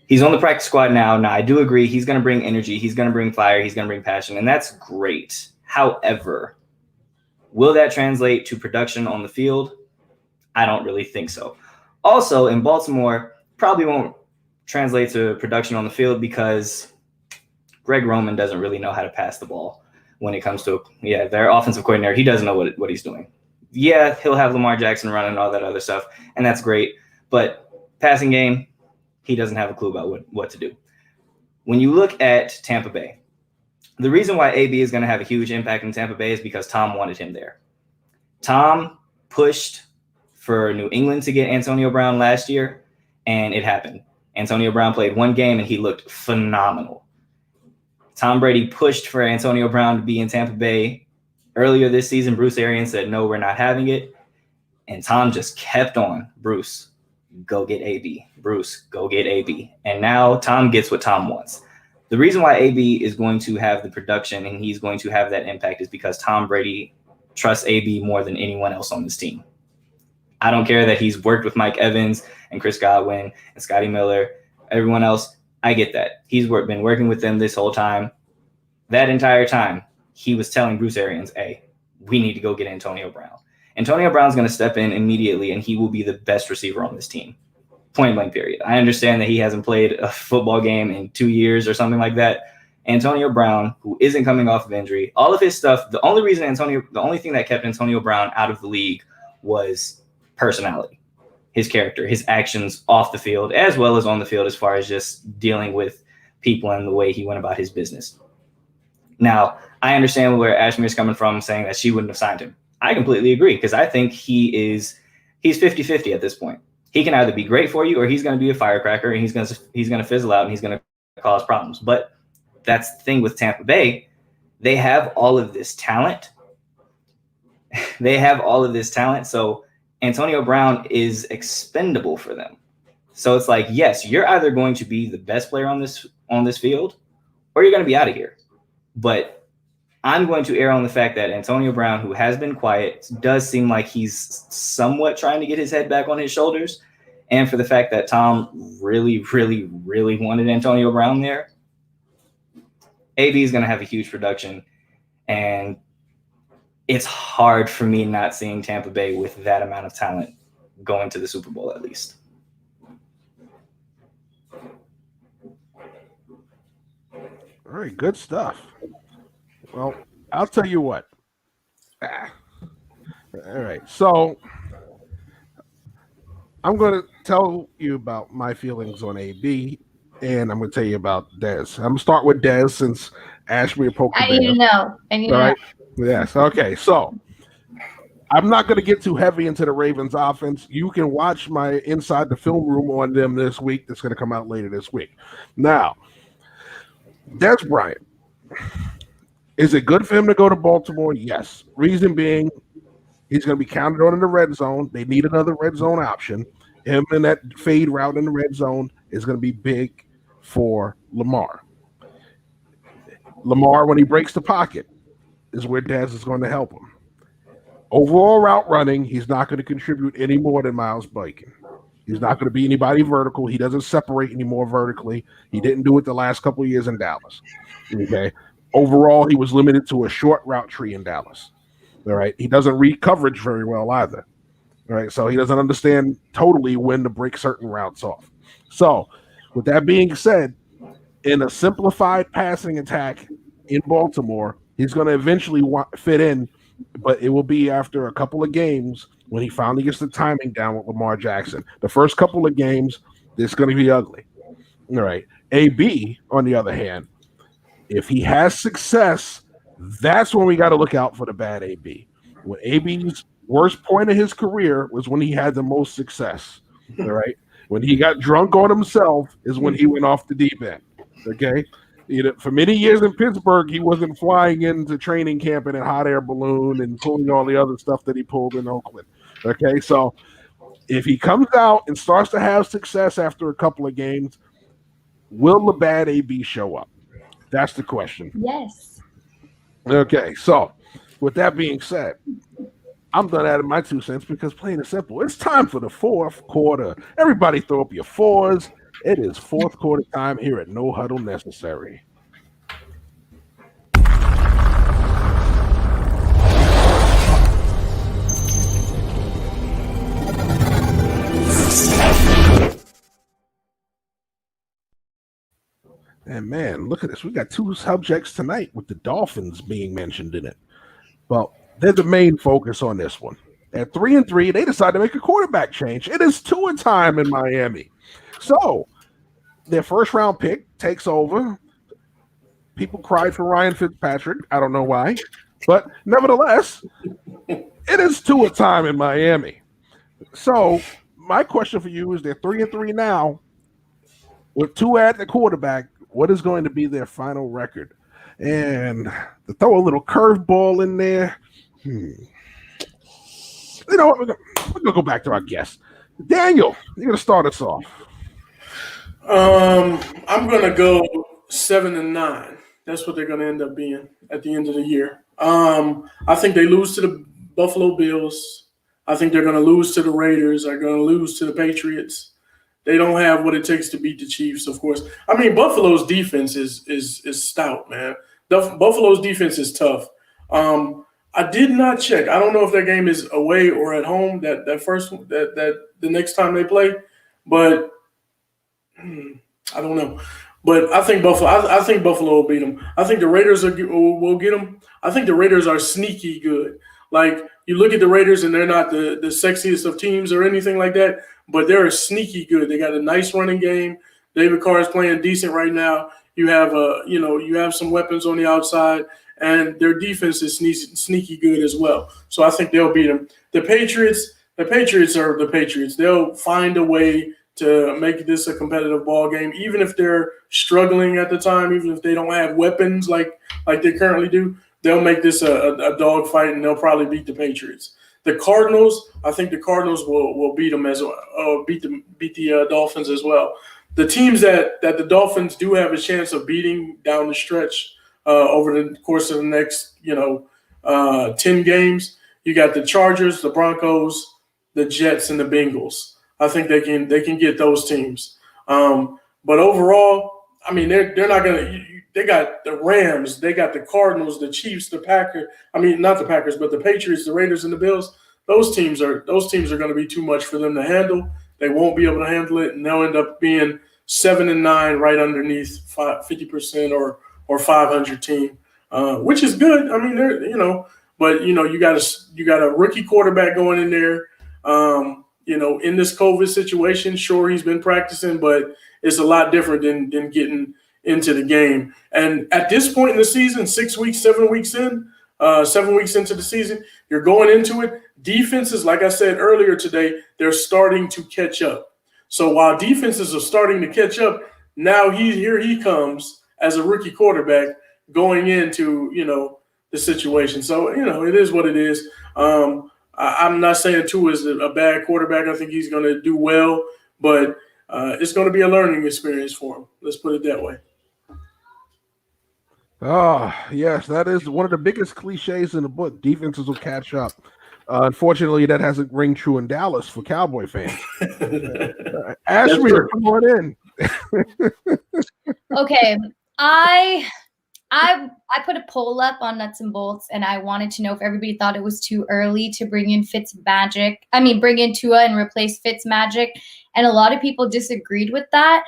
He's on the practice squad now. Now, I do agree he's going to bring energy, he's going to bring fire, he's going to bring passion, and that's great. However, will that translate to production on the field? I don't really think so. Also, in Baltimore, probably won't translate to production on the field because Greg Roman doesn't really know how to pass the ball when it comes to their offensive coordinator. He doesn't know what he's doing. Yeah, he'll have Lamar Jackson run and all that other stuff, and that's great. But passing game, he doesn't have a clue about what to do. When you look at Tampa Bay, the reason why AB is going to have a huge impact in Tampa Bay is because Tom wanted him there. Tom pushed for New England to get Antonio Brown last year, and it happened. Antonio Brown played one game, and he looked phenomenal. Tom Brady pushed for Antonio Brown to be in Tampa Bay earlier this season. Bruce Arians said, no, we're not having it. And Tom just kept on. Bruce, go get AB. Bruce, go get AB. And now Tom gets what Tom wants. The reason why AB is going to have the production and he's going to have that impact is because Tom Brady trusts AB more than anyone else on this team. I don't care that he's worked with Mike Evans and Chris Godwin and Scotty Miller, everyone else. I get that. He's been working with them this whole time. That entire time, he was telling Bruce Arians, hey, we need to go get Antonio Brown. Antonio Brown's going to step in immediately, and he will be the best receiver on this team. Point blank, period. I understand that he hasn't played a football game in 2 years or something like that. Antonio Brown, who isn't coming off of injury, all of his stuff, the only thing that kept Antonio Brown out of the league was personality, his character, his actions off the field, as well as on the field, as far as just dealing with people and the way he went about his business. Now, I understand where Ashmere's coming from, saying that she wouldn't have signed him. I completely agree, because I think he's 50-50 at this point. He can either be great for you or he's going to be a firecracker and he's going to fizzle out and he's going to cause problems. But that's the thing with Tampa Bay. They have all of this talent. So Antonio Brown is expendable for them. So it's like, yes, you're either going to be the best player on this field or you're going to be out of here. But I'm going to err on the fact that Antonio Brown, who has been quiet, does seem like he's somewhat trying to get his head back on his shoulders. And for the fact that Tom really, really, really wanted Antonio Brown there, AB is going to have a huge production. And it's hard for me not seeing Tampa Bay with that amount of talent going to the Super Bowl at least. All right, good stuff. Well, I'll tell you what. All right, so I'm going to tell you about my feelings on AB, and I'm going to tell you about Dez. I'm going to start with Dez since Ashmeer poked the bear. I need to know. All right. Yes. Okay. So I'm not going to get too heavy into the Ravens offense. You can watch my Inside the Film Room on them this week. That's going to come out later this week. Now, Dez Bryant. Is it good for him to go to Baltimore? Yes. Reason being, he's going to be counted on in the red zone. They need another red zone option. Him and that fade route in the red zone is going to be big for Lamar. Lamar, when he breaks the pocket, is where Dez is going to help him. Overall route running, he's not going to contribute any more than Miles Boykin. He's not going to be anybody vertical. He doesn't separate anymore vertically. He didn't do it the last couple of years in Dallas. Okay. Overall, he was limited to a short route tree in Dallas. All right. He doesn't read coverage very well either. All right. So he doesn't understand totally when to break certain routes off. So with that being said, in a simplified passing attack in Baltimore, he's going to eventually fit in, but it will be after a couple of games when he finally gets the timing down with Lamar Jackson. The first couple of games, it's going to be ugly. All right. AB, on the other hand, if he has success, that's when we got to look out for the bad AB. When AB's worst point of his career was when he had the most success. All right. When he got drunk on himself is when he went off the deep end. Okay. For many years in Pittsburgh, he wasn't flying into training camp in a hot air balloon and pulling all the other stuff that he pulled in Oakland. Okay. So If he comes out and starts to have success after a couple of games, will the bad AB show up? That's the question. Yes. Okay, so with that being said, I'm done adding my 2 cents because plain and simple, it's time for the fourth quarter. Everybody throw up your fours. It is fourth quarter time here at No Huddle Necessary. And man, look at this. We got 2 subjects tonight with the Dolphins being mentioned in it. Well, they're the main focus on this one. At 3-3, they decided to make a quarterback change. It is Tua time in Miami. So their first round pick takes over. People cried for Ryan Fitzpatrick. I don't know why. But nevertheless, it is Tua time in Miami. So my question for you is they're 3-3 now. With Tua at the quarterback, what is going to be their final record? And to throw a little curveball in there, you know what? We're going to go back to our guest. Daniel, you're going to start us off. I'm going to go 7-9. That's what they're going to end up being at the end of the year. I think they lose to the Buffalo Bills. I think they're going to lose to the Raiders. They're going to lose to the Patriots. They don't have what it takes to beat the Chiefs, of course. I mean, Buffalo's defense is stout, man. Buffalo's defense is tough. I did not check. I don't know if their game is away or at home. That the next time they play, but I don't know. But I think Buffalo. I think Buffalo will beat them. I think the Raiders will get them. I think the Raiders are sneaky good. Like you look at the Raiders, and they're not the sexiest of teams or anything like that, but they're sneaky good. They got a nice running game. David Carr is playing decent right now. You have you have some weapons on the outside, and their defense is sneaky good as well. So I think they'll beat them. The Patriots are the Patriots. They'll find a way to make this a competitive ball game, even if they're struggling at the time, even if they don't have weapons like they currently do. They'll make this a dog fight, and they'll probably beat the Patriots. The Cardinals, I think the Cardinals will beat them beat the Dolphins as well. The teams that the Dolphins do have a chance of beating down the stretch over the course of the next 10 games, you got the Chargers, the Broncos, the Jets, and the Bengals. I think they can get those teams. But overall, I mean, they're not gonna. They got the Rams, they got the Cardinals, the Chiefs, the Packers. I mean, not the Packers, but the Patriots, the Raiders, and the Bills. Those teams are going to be too much for them to handle. They won't be able to handle it, and they'll end up being 7-9, right underneath 50% or 500 team, which is good. I mean, but you got a rookie quarterback going in there. In this COVID situation, sure, he's been practicing, but it's a lot different than getting into the game. And at this point in the season, 7 weeks into the season, you're going into it. Defenses, like I said earlier today, they're starting to catch up. So while defenses are starting to catch up, now he comes as a rookie quarterback going into, the situation. So, it is what it is. I'm not saying Tua is a bad quarterback. I think he's going to do well, but it's going to be a learning experience for him. Let's put it that way. Oh, yes, that is one of the biggest cliches in the book. Defenses will catch up. Unfortunately, that hasn't ring true in Dallas for Cowboy fans. Ashmere, come on in. Okay, I put a poll up on Nuts and Bolts, and I wanted to know if everybody thought it was too early to bring in bring in Tua and replace Fitzmagic, and a lot of people disagreed with that.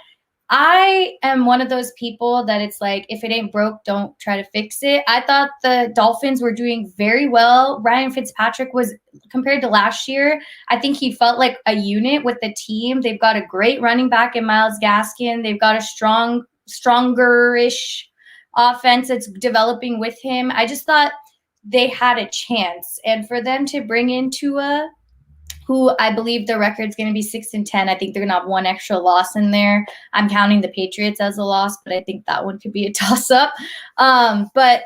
I am one of those people that it's like, if it ain't broke, don't try to fix it. I thought the Dolphins were doing very well. Ryan Fitzpatrick was, compared to last year, I think he felt like a unit with the team. They've got a great running back in Myles Gaskin. They've got a stronger-ish offense that's developing with him. I just thought they had a chance. And for them to bring in Tua, who I believe the record's going to be 6-10. I think they're going to have one extra loss in there. I'm counting the Patriots as a loss, but I think that one could be a toss-up. But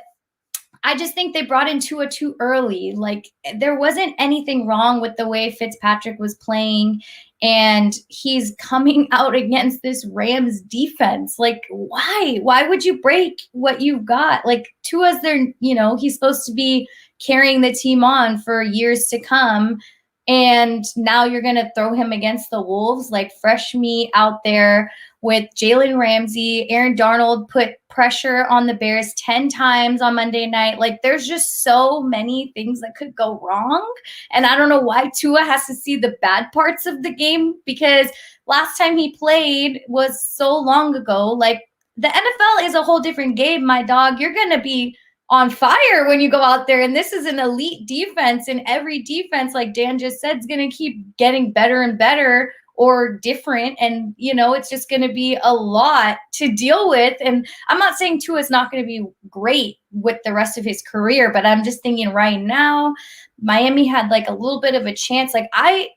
I just think they brought in Tua too early. Like, there wasn't anything wrong with the way Fitzpatrick was playing, and he's coming out against this Rams defense. Like, why? Why would you break what you've got? Like, Tua's there, he's supposed to be carrying the team on for years to come. And now you're going to throw him against the Wolves, like fresh meat out there with Jalen Ramsey. Aaron Darnold put pressure on the Bears 10 times on Monday night. Like, there's just so many things that could go wrong. And I don't know why Tua has to see the bad parts of the game, because last time he played was so long ago. Like, the NFL is a whole different game, my dog. You're going to be on fire when you go out there. And this is an elite defense, and every defense, like Dan just said, is going to keep getting better and better or different. And, it's just going to be a lot to deal with. And I'm not saying Tua is not going to be great with the rest of his career, but I'm just thinking right now, Miami had like a little bit of a chance. Like,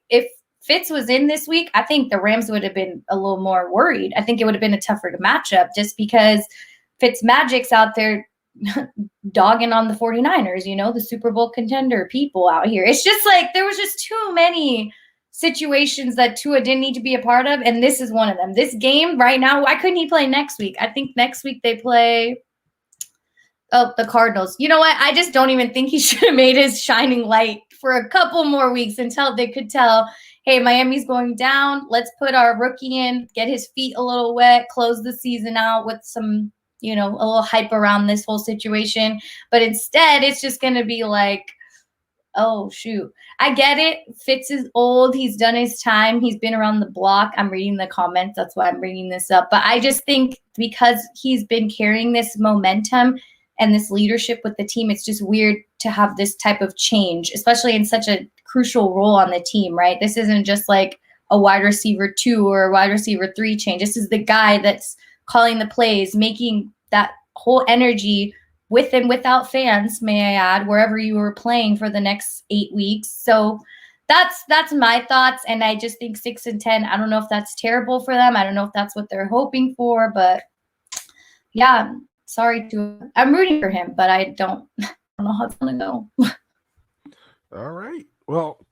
if Fitz was in this week, I think the Rams would have been a little more worried. I think it would have been a tougher matchup just because Fitzmagic's out there dogging on the 49ers, the Super Bowl contender people out here. It's just like there was just too many situations that Tua didn't need to be a part of, and this is one of them. This game right now, why couldn't he play next week? I think next week they play the Cardinals. You know what? I just don't even think he should have made his shining light for a couple more weeks until they could tell, hey, Miami's going down. Let's put our rookie in, get his feet a little wet, close the season out with some a little hype around this whole situation. But instead, it's just going to be like, oh, shoot. I get it. Fitz is old. He's done his time. He's been around the block. I'm reading the comments. That's why I'm bringing this up. But I just think because he's been carrying this momentum and this leadership with the team, it's just weird to have this type of change, especially in such a crucial role on the team, right? This isn't just like a wide receiver 2 or a wide receiver 3 change. This is the guy that's calling the plays, making that whole energy with and without fans, may I add, wherever you were playing for the next 8 weeks. So that's my thoughts. And I just think 6-10, I don't know if that's terrible for them. I don't know if that's what they're hoping for, but yeah, I'm rooting for him, but I don't know how it's going to go. All right. Well,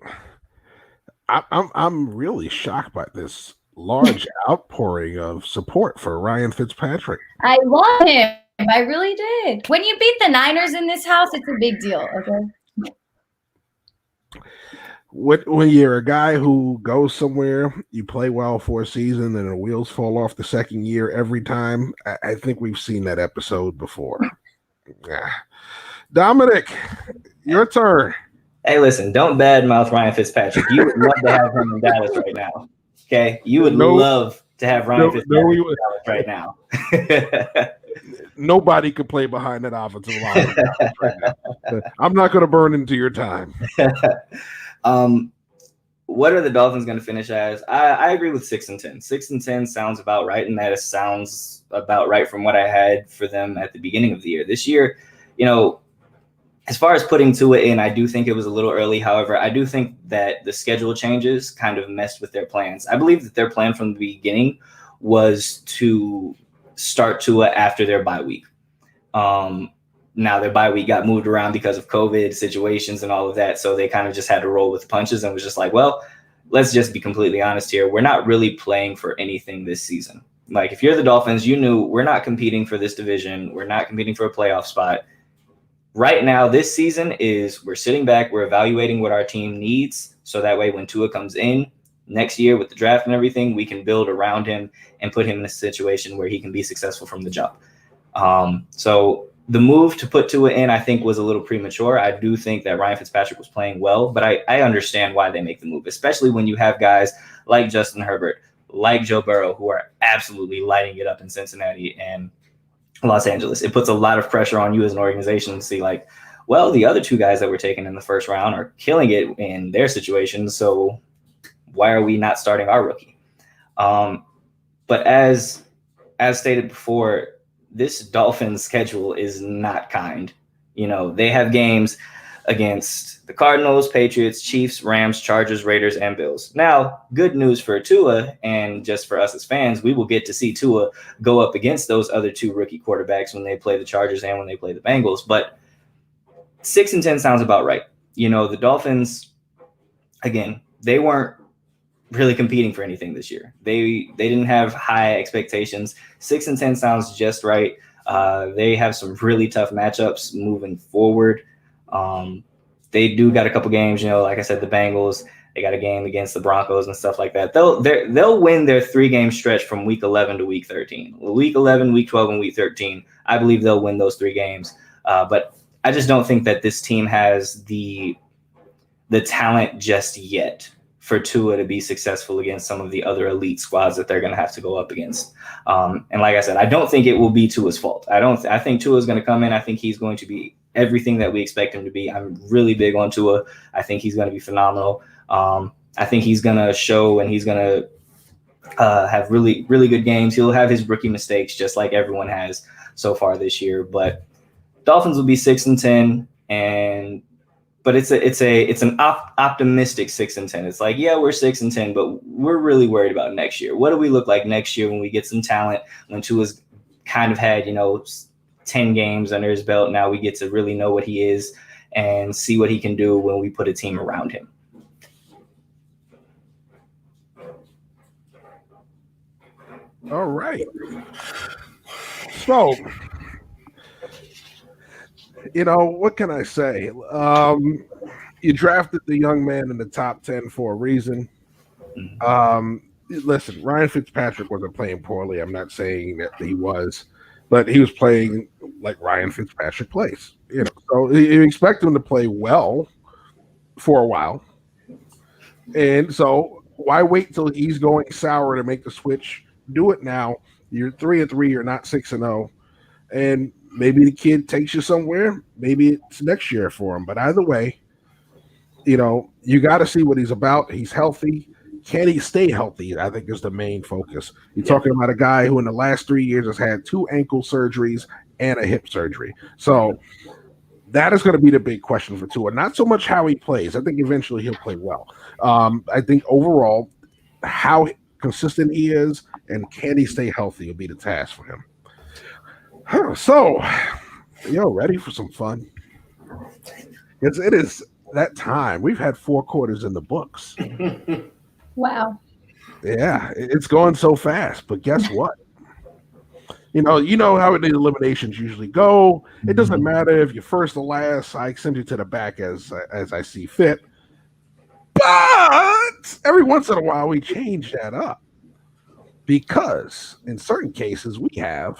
I'm really shocked by this large outpouring of support for Ryan Fitzpatrick. I love him. I really did. When you beat the Niners in this house, it's a big deal, okay? When you're a guy who goes somewhere, you play well for a season, and the wheels fall off the second year every time, I think we've seen that episode before. Yeah. Dominic, your turn. Hey, listen, don't badmouth Ryan Fitzpatrick. You would love to have him in Dallas right now. Okay? You would love to have Ryan Fitzpatrick in Dallas right now. Nobody could play behind that offensive line right now. I'm not going to burn into your time. What are the Dolphins going to finish as? I agree with 6-10. 6-10 sounds about right, and that sounds about right from what I had for them at the beginning of the year. This year, as far as putting Tua in, I do think it was a little early. However, I do think that the schedule changes kind of messed with their plans. I believe that their plan from the beginning was to start Tua after their bye week. Now their bye week got moved around because of COVID situations and all of that. So they kind of just had to roll with the punches and was just like, well, let's just be completely honest here. We're not really playing for anything this season. Like, if you're the Dolphins, you knew we're not competing for this division. We're not competing for a playoff spot. Right now, this season is we're sitting back, we're evaluating what our team needs. So that way when Tua comes in next year with the draft and everything, we can build around him and put him in a situation where he can be successful from the jump. So the move to put Tua in, I think, was a little premature. I do think that Ryan Fitzpatrick was playing well, but I understand why they make the move, especially when you have guys like Justin Herbert, like Joe Burrow, who are absolutely lighting it up in Cincinnati and Los Angeles. It puts a lot of pressure on you as an organization to see, like, well, the other 2 guys that were taken in the first round are killing it in their situations, so why are we not starting our rookie? But as stated before, this Dolphins schedule is not kind. They have games against the Cardinals, Patriots, Chiefs, Rams, Chargers, Raiders, and Bills. Now, good news for Tua, and just for us as fans, we will get to see Tua go up against those other 2 rookie quarterbacks when they play the Chargers and when they play the Bengals. But 6-10 sounds about right. You know, the Dolphins, again, they weren't really competing for anything this year. They didn't have high expectations. 6-10 sounds just right. They have some really tough matchups moving forward. They do got a couple games, you know, like I said, the Bengals, they got a game against the Broncos and stuff like that. They'll win their 3-game stretch from week 11 to week 13. Week 11, week 12, and week 13, I believe they'll win those 3 games. But I just don't think that this team has the talent just yet for Tua to be successful against some of the other elite squads that they're going to have to go up against. And like I said, I don't think it will be Tua's fault. I think Tua is going to come in. I think he's going to be everything that we expect him to be. I'm really big on Tua. I think he's going to be phenomenal. I think he's going to show, and he's going to have really, really good games. He'll have his rookie mistakes just like everyone has so far this year. But Dolphins will be 6-10, but it's an optimistic 6-10. It's like, yeah, we're 6-10, but we're really worried about next year. What do we look like next year when we get some talent? When Tua's kind of had 10 games under his belt, now we get to really know what he is and see what he can do when we put a team around him. All right. So, what can I say? You drafted the young man in the top 10 for a reason. Listen, Ryan Fitzpatrick wasn't playing poorly. I'm not saying that he was, but he was playing like Ryan Fitzpatrick plays. So you expect him to play well for a while. And so why wait till he's going sour to make the switch? Do it now. You're 3-3. You're not 6-0. And maybe the kid takes you somewhere. Maybe it's next year for him. But either way, you got to see what he's about. He's healthy. Can he stay healthy? I think is the main focus. You're talking about a guy who in the last 3 years has had 2 ankle surgeries and a hip surgery. So that is going to be the big question for Tua. Not so much how he plays. I think eventually he'll play well. I think overall how consistent he is and can he stay healthy will be the task for him. So, ready for some fun? It is that time. We've had 4 quarters in the books. Wow. Yeah, it's going so fast. But guess what? You know how the eliminations usually go. It doesn't matter if you're first or last. I send you to the back as I see fit. But every once in a while, we change that up because in certain cases we have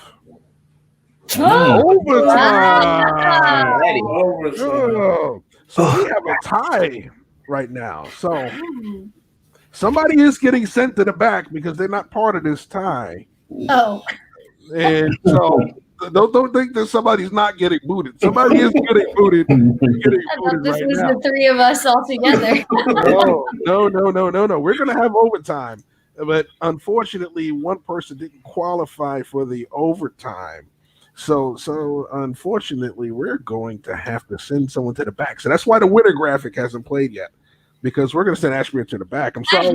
overtime. Oh, so we have a tie right now. So somebody is getting sent to the back because they're not part of this tie. Oh. And so don't think that somebody's not getting booted. Somebody is getting booted. I thought this was the 3 of us all together. No. We're going to have overtime. But unfortunately, one person didn't qualify for the overtime. So unfortunately, we're going to have to send someone to the back. So that's why the winner graphic hasn't played yet, because we're going to send Ashby to the back. I'm sorry.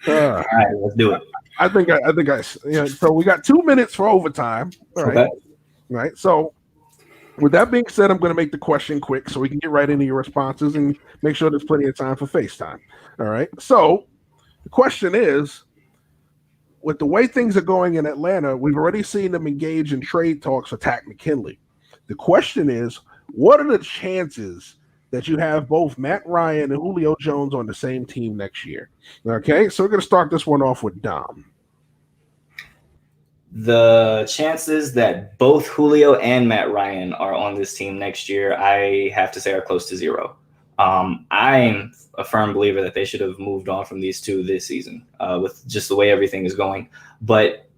All right, let's do it. I think so we got 2 minutes for overtime. All right. Okay. Right. So with that being said, I'm going to make the question quick so we can get right into your responses and make sure there's plenty of time for FaceTime. All right. So the question is, with the way things are going in Atlanta, we've already seen them engage in trade talks for Takk McKinley. The question is, what are the chances that you have both Matt Ryan and Julio Jones on the same team next year? Okay, so we're going to start this one off with Dom. The chances that both Julio and Matt Ryan are on this team next year, I have to say, are close to 0. I'm a firm believer that they should have moved on from these 2 this season with just the way everything is going. But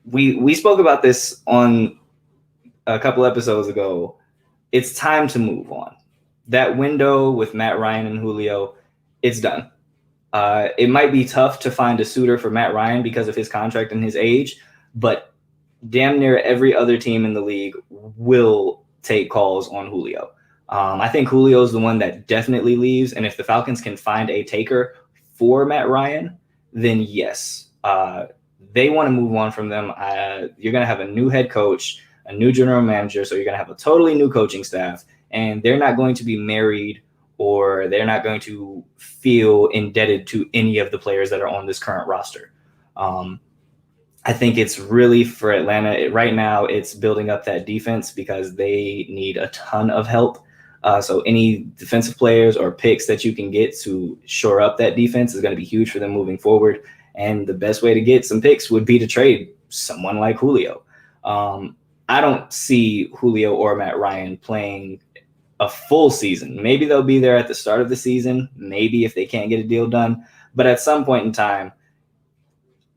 we spoke about this on a couple episodes ago. It's time to move on. That window with Matt Ryan and Julio, it's done. It might be tough to find a suitor for Matt Ryan because of his contract and his age, but damn near every other team in the league will take calls on Julio. I think Julio is the one that definitely leaves, and if the Falcons can find a taker for Matt Ryan, then yes, they want to move on from them. You're going to have a new head coach, a new general manager, so you're going to have a totally new coaching staff, and they're not going to be married or they're not going to feel indebted to any of the players that are on this current roster. I think it's really for Atlanta right now, it's building up that defense because they need a ton of help. So any defensive players or picks that you can get to shore up that defense is going to be huge for them moving forward. And the best way to get some picks would be to trade someone like Julio. I don't see Julio or Matt Ryan playing a full season. Maybe they'll be there at the start of the season, maybe if they can't get a deal done. But at some point in time,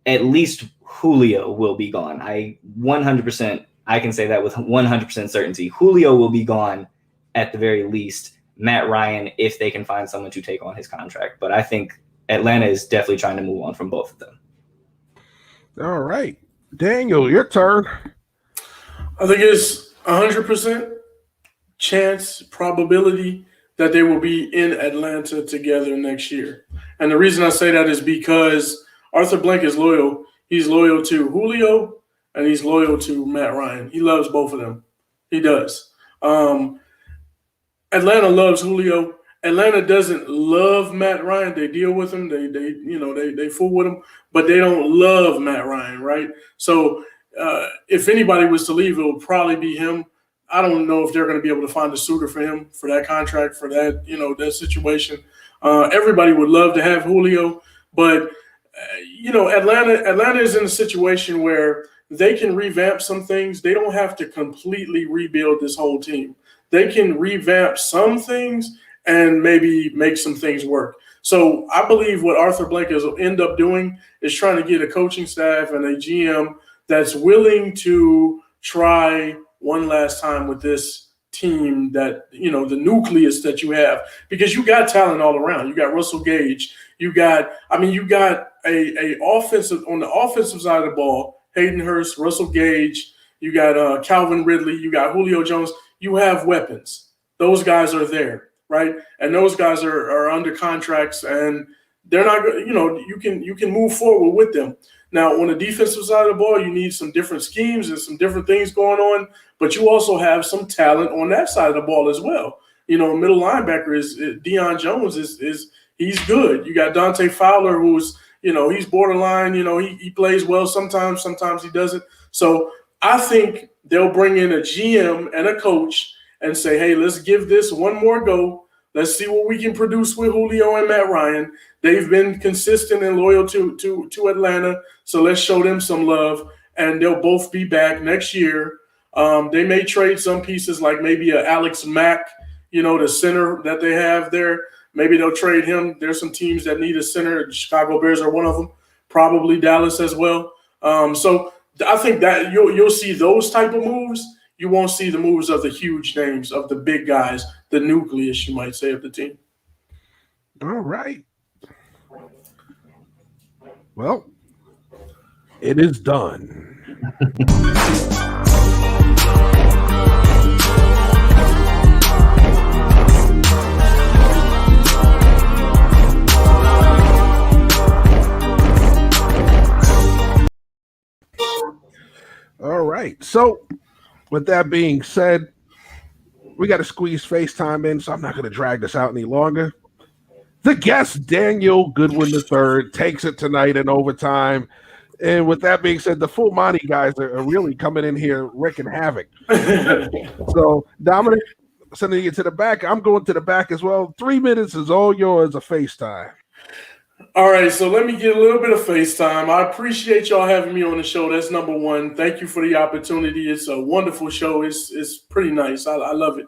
at least Julio will be gone. I can say that with 100% certainty. Julio will be gone at the very least. Matt Ryan, if they can find someone to take on his contract. But I think Atlanta is definitely trying to move on from both of them. All right. Daniel, your turn. I think it's 100% chance, probability that they will be in Atlanta together next year. And the reason I say that is because Arthur Blank is loyal. He's loyal to Julio and he's loyal to Matt Ryan. He loves both of them. He does. Atlanta loves Julio. Atlanta doesn't love Matt Ryan. They deal with him. They fool with him, but they don't love Matt Ryan, right? So if anybody was to leave, it would probably be him. I don't know if they're going to be able to find a suitor for him for that contract, for that, that situation. Everybody would love to have Julio, but Atlanta is in a situation where they can revamp some things. They don't have to completely rebuild this whole team. They can revamp some things and maybe make some things work. So I believe what Arthur Blank will end up doing is trying to get a coaching staff and a GM that's willing to try one last time with this team, that, the nucleus that you have, because you got talent all around. You got Russell Gage. You got a offensive, on the offensive side of the ball, Hayden Hurst, Russell Gage. You got Calvin Ridley. You got Julio Jones. You have weapons. Those guys are there, right? And those guys are under contracts, and they're not, you can move forward with them. Now, on the defensive side of the ball, you need some different schemes and some different things going on, but you also have some talent on that side of the ball as well. Middle linebacker is Deion Jones is he's good. You got Dante Fowler, who's, he's borderline, he plays well sometimes he doesn't. So I think they'll bring in a GM and a coach and say, hey, let's give this one more go. Let's see what we can produce with Julio and Matt Ryan. They've been consistent and loyal to Atlanta, so let's show them some love, and they'll both be back next year. They may trade some pieces, like maybe a Alex Mack, the center that they have there. Maybe they'll trade him. There's some teams that need a center. The Chicago Bears are one of them, probably Dallas as well. So I think that you'll see those type of moves. You won't see the moves of the huge names, of the big guys, the nucleus, you might say, of the team. All right. Well, it is done. All right. So, with that being said, we got to squeeze FaceTime in, so I'm not going to drag this out any longer. The guest, Daniel Goodwin III, takes it tonight in overtime. And with that being said, the full Monty guys are really coming in here wreaking havoc. So, Dominic, sending you to the back. I'm going to the back as well. 3 minutes is all yours of FaceTime. All right, so let me get a little bit of FaceTime. I appreciate y'all having me on the show. That's number one. Thank you for the opportunity. It's a wonderful show. It's pretty nice. I love it.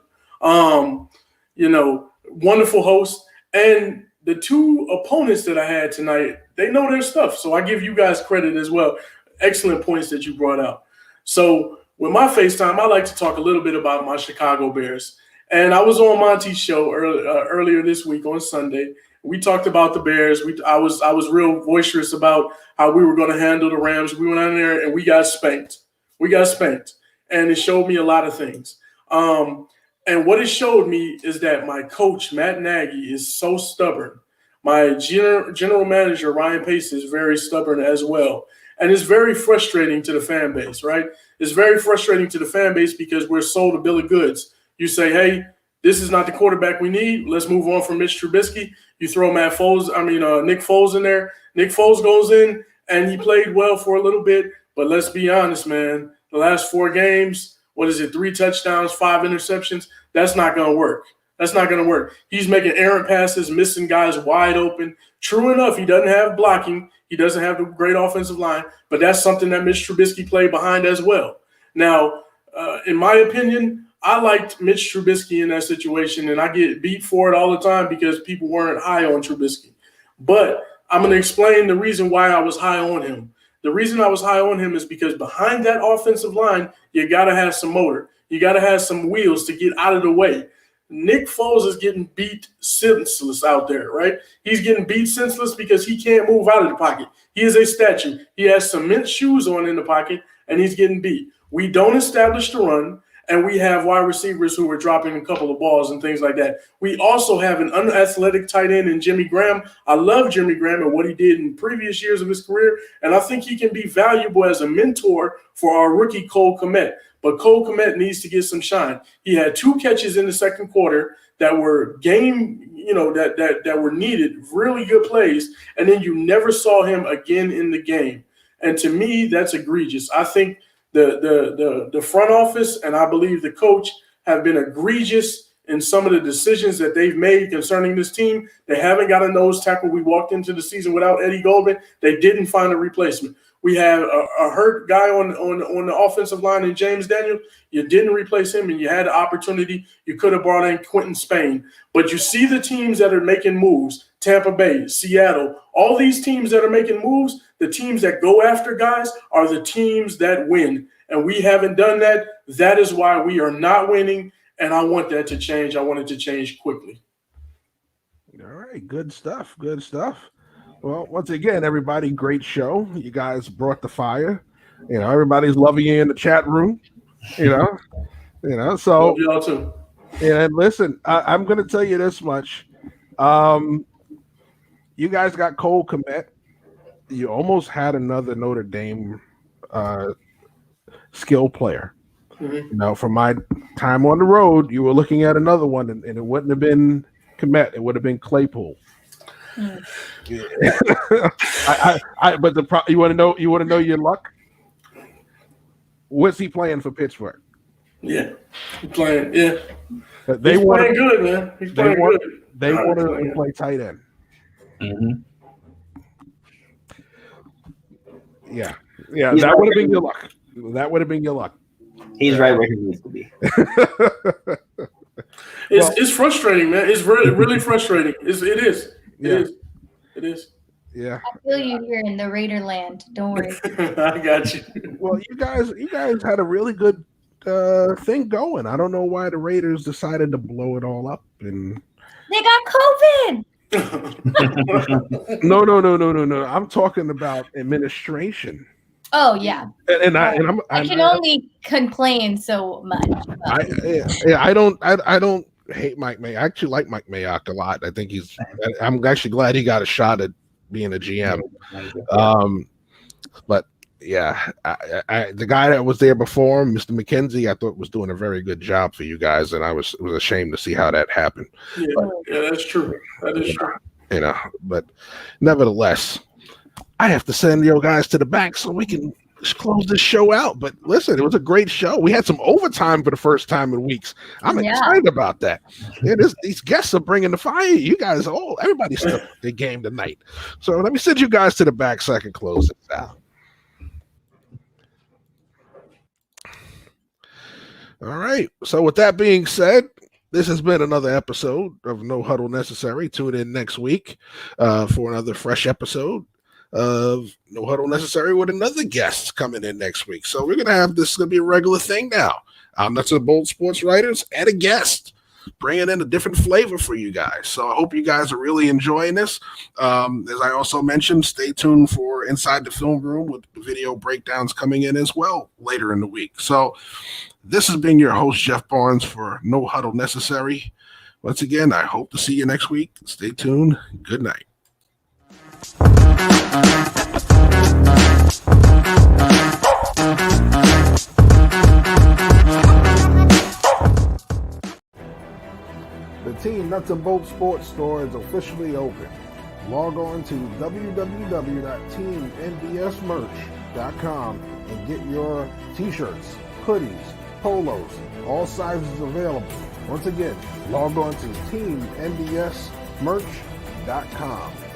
Wonderful host. And the two opponents that I had tonight, they know their stuff. So I give you guys credit as well. Excellent points that you brought out. So with my FaceTime, I like to talk a little bit about my Chicago Bears. And I was on Monty's show earlier this week on Sunday. We talked about the Bears. I was real boisterous about how we were going to handle the Rams. We went out there and we got spanked. And it showed me a lot of things. And what it showed me is that my coach, Matt Nagy, is so stubborn. My general manager, Ryan Pace, is very stubborn as well. And it's very frustrating to the fan base, right? It's very frustrating to the fan base because we're sold a bill of goods. You say, hey, this is not the quarterback we need. Let's move on from Mitch Trubisky. You throw Nick Foles in there. Nick Foles goes in, and he played well for a little bit. But let's be honest, man. The last 4 games, 3 touchdowns, 5 interceptions? That's not going to work. That's not going to work. He's making errant passes, missing guys wide open. True enough, he doesn't have blocking. He doesn't have the great offensive line, but that's something that Mitch Trubisky played behind as well. Now, in my opinion, I liked Mitch Trubisky in that situation, and I get beat for it all the time because people weren't high on Trubisky. But I'm going to explain the reason why I was high on him. The reason I was high on him is because behind that offensive line, you got to have some motor. You got to have some wheels to get out of the way. Nick Foles is getting beat senseless out there, right? He's getting beat senseless because he can't move out of the pocket. He is a statue. He has cement shoes on in the pocket, and he's getting beat. We don't establish the run, and we have wide receivers who are dropping a couple of balls and things like that. We also have an unathletic tight end in Jimmy Graham. I love Jimmy Graham and what he did in previous years of his career, and I think he can be valuable as a mentor for our rookie Cole Kmet. But Cole Kmet needs to get some shine. He had 2 catches in the second quarter that were that were needed, really good plays, and then you never saw him again in the game. And to me, that's egregious. I think the front office and I believe the coach have been egregious in some of the decisions that they've made concerning this team. They haven't got a nose tackle. We walked into the season without Eddie Goldman. They didn't find a replacement. We have a hurt guy on the offensive line in James Daniels. You didn't replace him, and you had the opportunity. You could have brought in Quentin Spain. But you see the teams that are making moves, Tampa Bay, Seattle, all these teams that are making moves, the teams that go after guys are the teams that win. And we haven't done that. That is why we are not winning, and I want that to change. I want it to change quickly. All right, good stuff, good stuff. Well, once again, everybody, great show. You guys brought the fire. Everybody's loving you in the chat room. So Love y'all too. And listen, I'm going to tell you this much. You guys got Cole Kmet. You almost had another Notre Dame skill player. Mm-hmm. From my time on the road, you were looking at another one, and it wouldn't have been Kmet. It would have been Claypool. Yeah. But you want to know your luck. What's he playing for Pittsburgh? Yeah, he's playing. Yeah, He's playing good, man. He's playing good. They want to play tight end. Mm-hmm. Yeah. That would have been your luck. That would have been your luck. He's right where he needs to be. It's frustrating, man. It's really, really frustrating. It is. Yeah. I feel you here in the Raider land. Don't worry. I got you. Well, you guys had a really good thing going. I don't know why the Raiders decided to blow it all up. And they got COVID. No. I'm talking about administration. Oh yeah. I can only complain so much. I don't hate Mike Mayock. I actually like Mike Mayock a lot. I think I'm actually glad he got a shot at being a GM. But yeah, the guy that was there before him, Mr. McKenzie, I thought was doing a very good job for you guys, and it was ashamed to see how that happened. Yeah, that's true. That is true. But nevertheless, I have to send you guys to the back so we can close this show out. But listen, it was a great show. We had some overtime for the first time in weeks. I'm excited about that. Yeah, these guests are bringing the fire. You guys, everybody's still the game tonight. So let me send you guys to the back so I can close this out. All right. So with that being said, this has been another episode of No Huddle Necessary. Tune in next week for another fresh episode of No Huddle Necessary with another guest coming in next week. So we're gonna have this. Gonna be a regular thing now. That's a Bold Sports Writers and a guest, bringing in a different flavor for you guys. So I hope you guys are really enjoying this. As I also mentioned, stay tuned for Inside the Film Room with video breakdowns coming in as well later in the week. So this has been your host, Jeff Barnes, for No Huddle Necessary. Once again, I hope to see you next week. Stay tuned. Good night. Nuts and Bolts Sports Store is officially open. Log on to www.teamnbsmerch.com and get your t-shirts, hoodies, polos, all sizes available. Once again, log on to teamnbsmerch.com.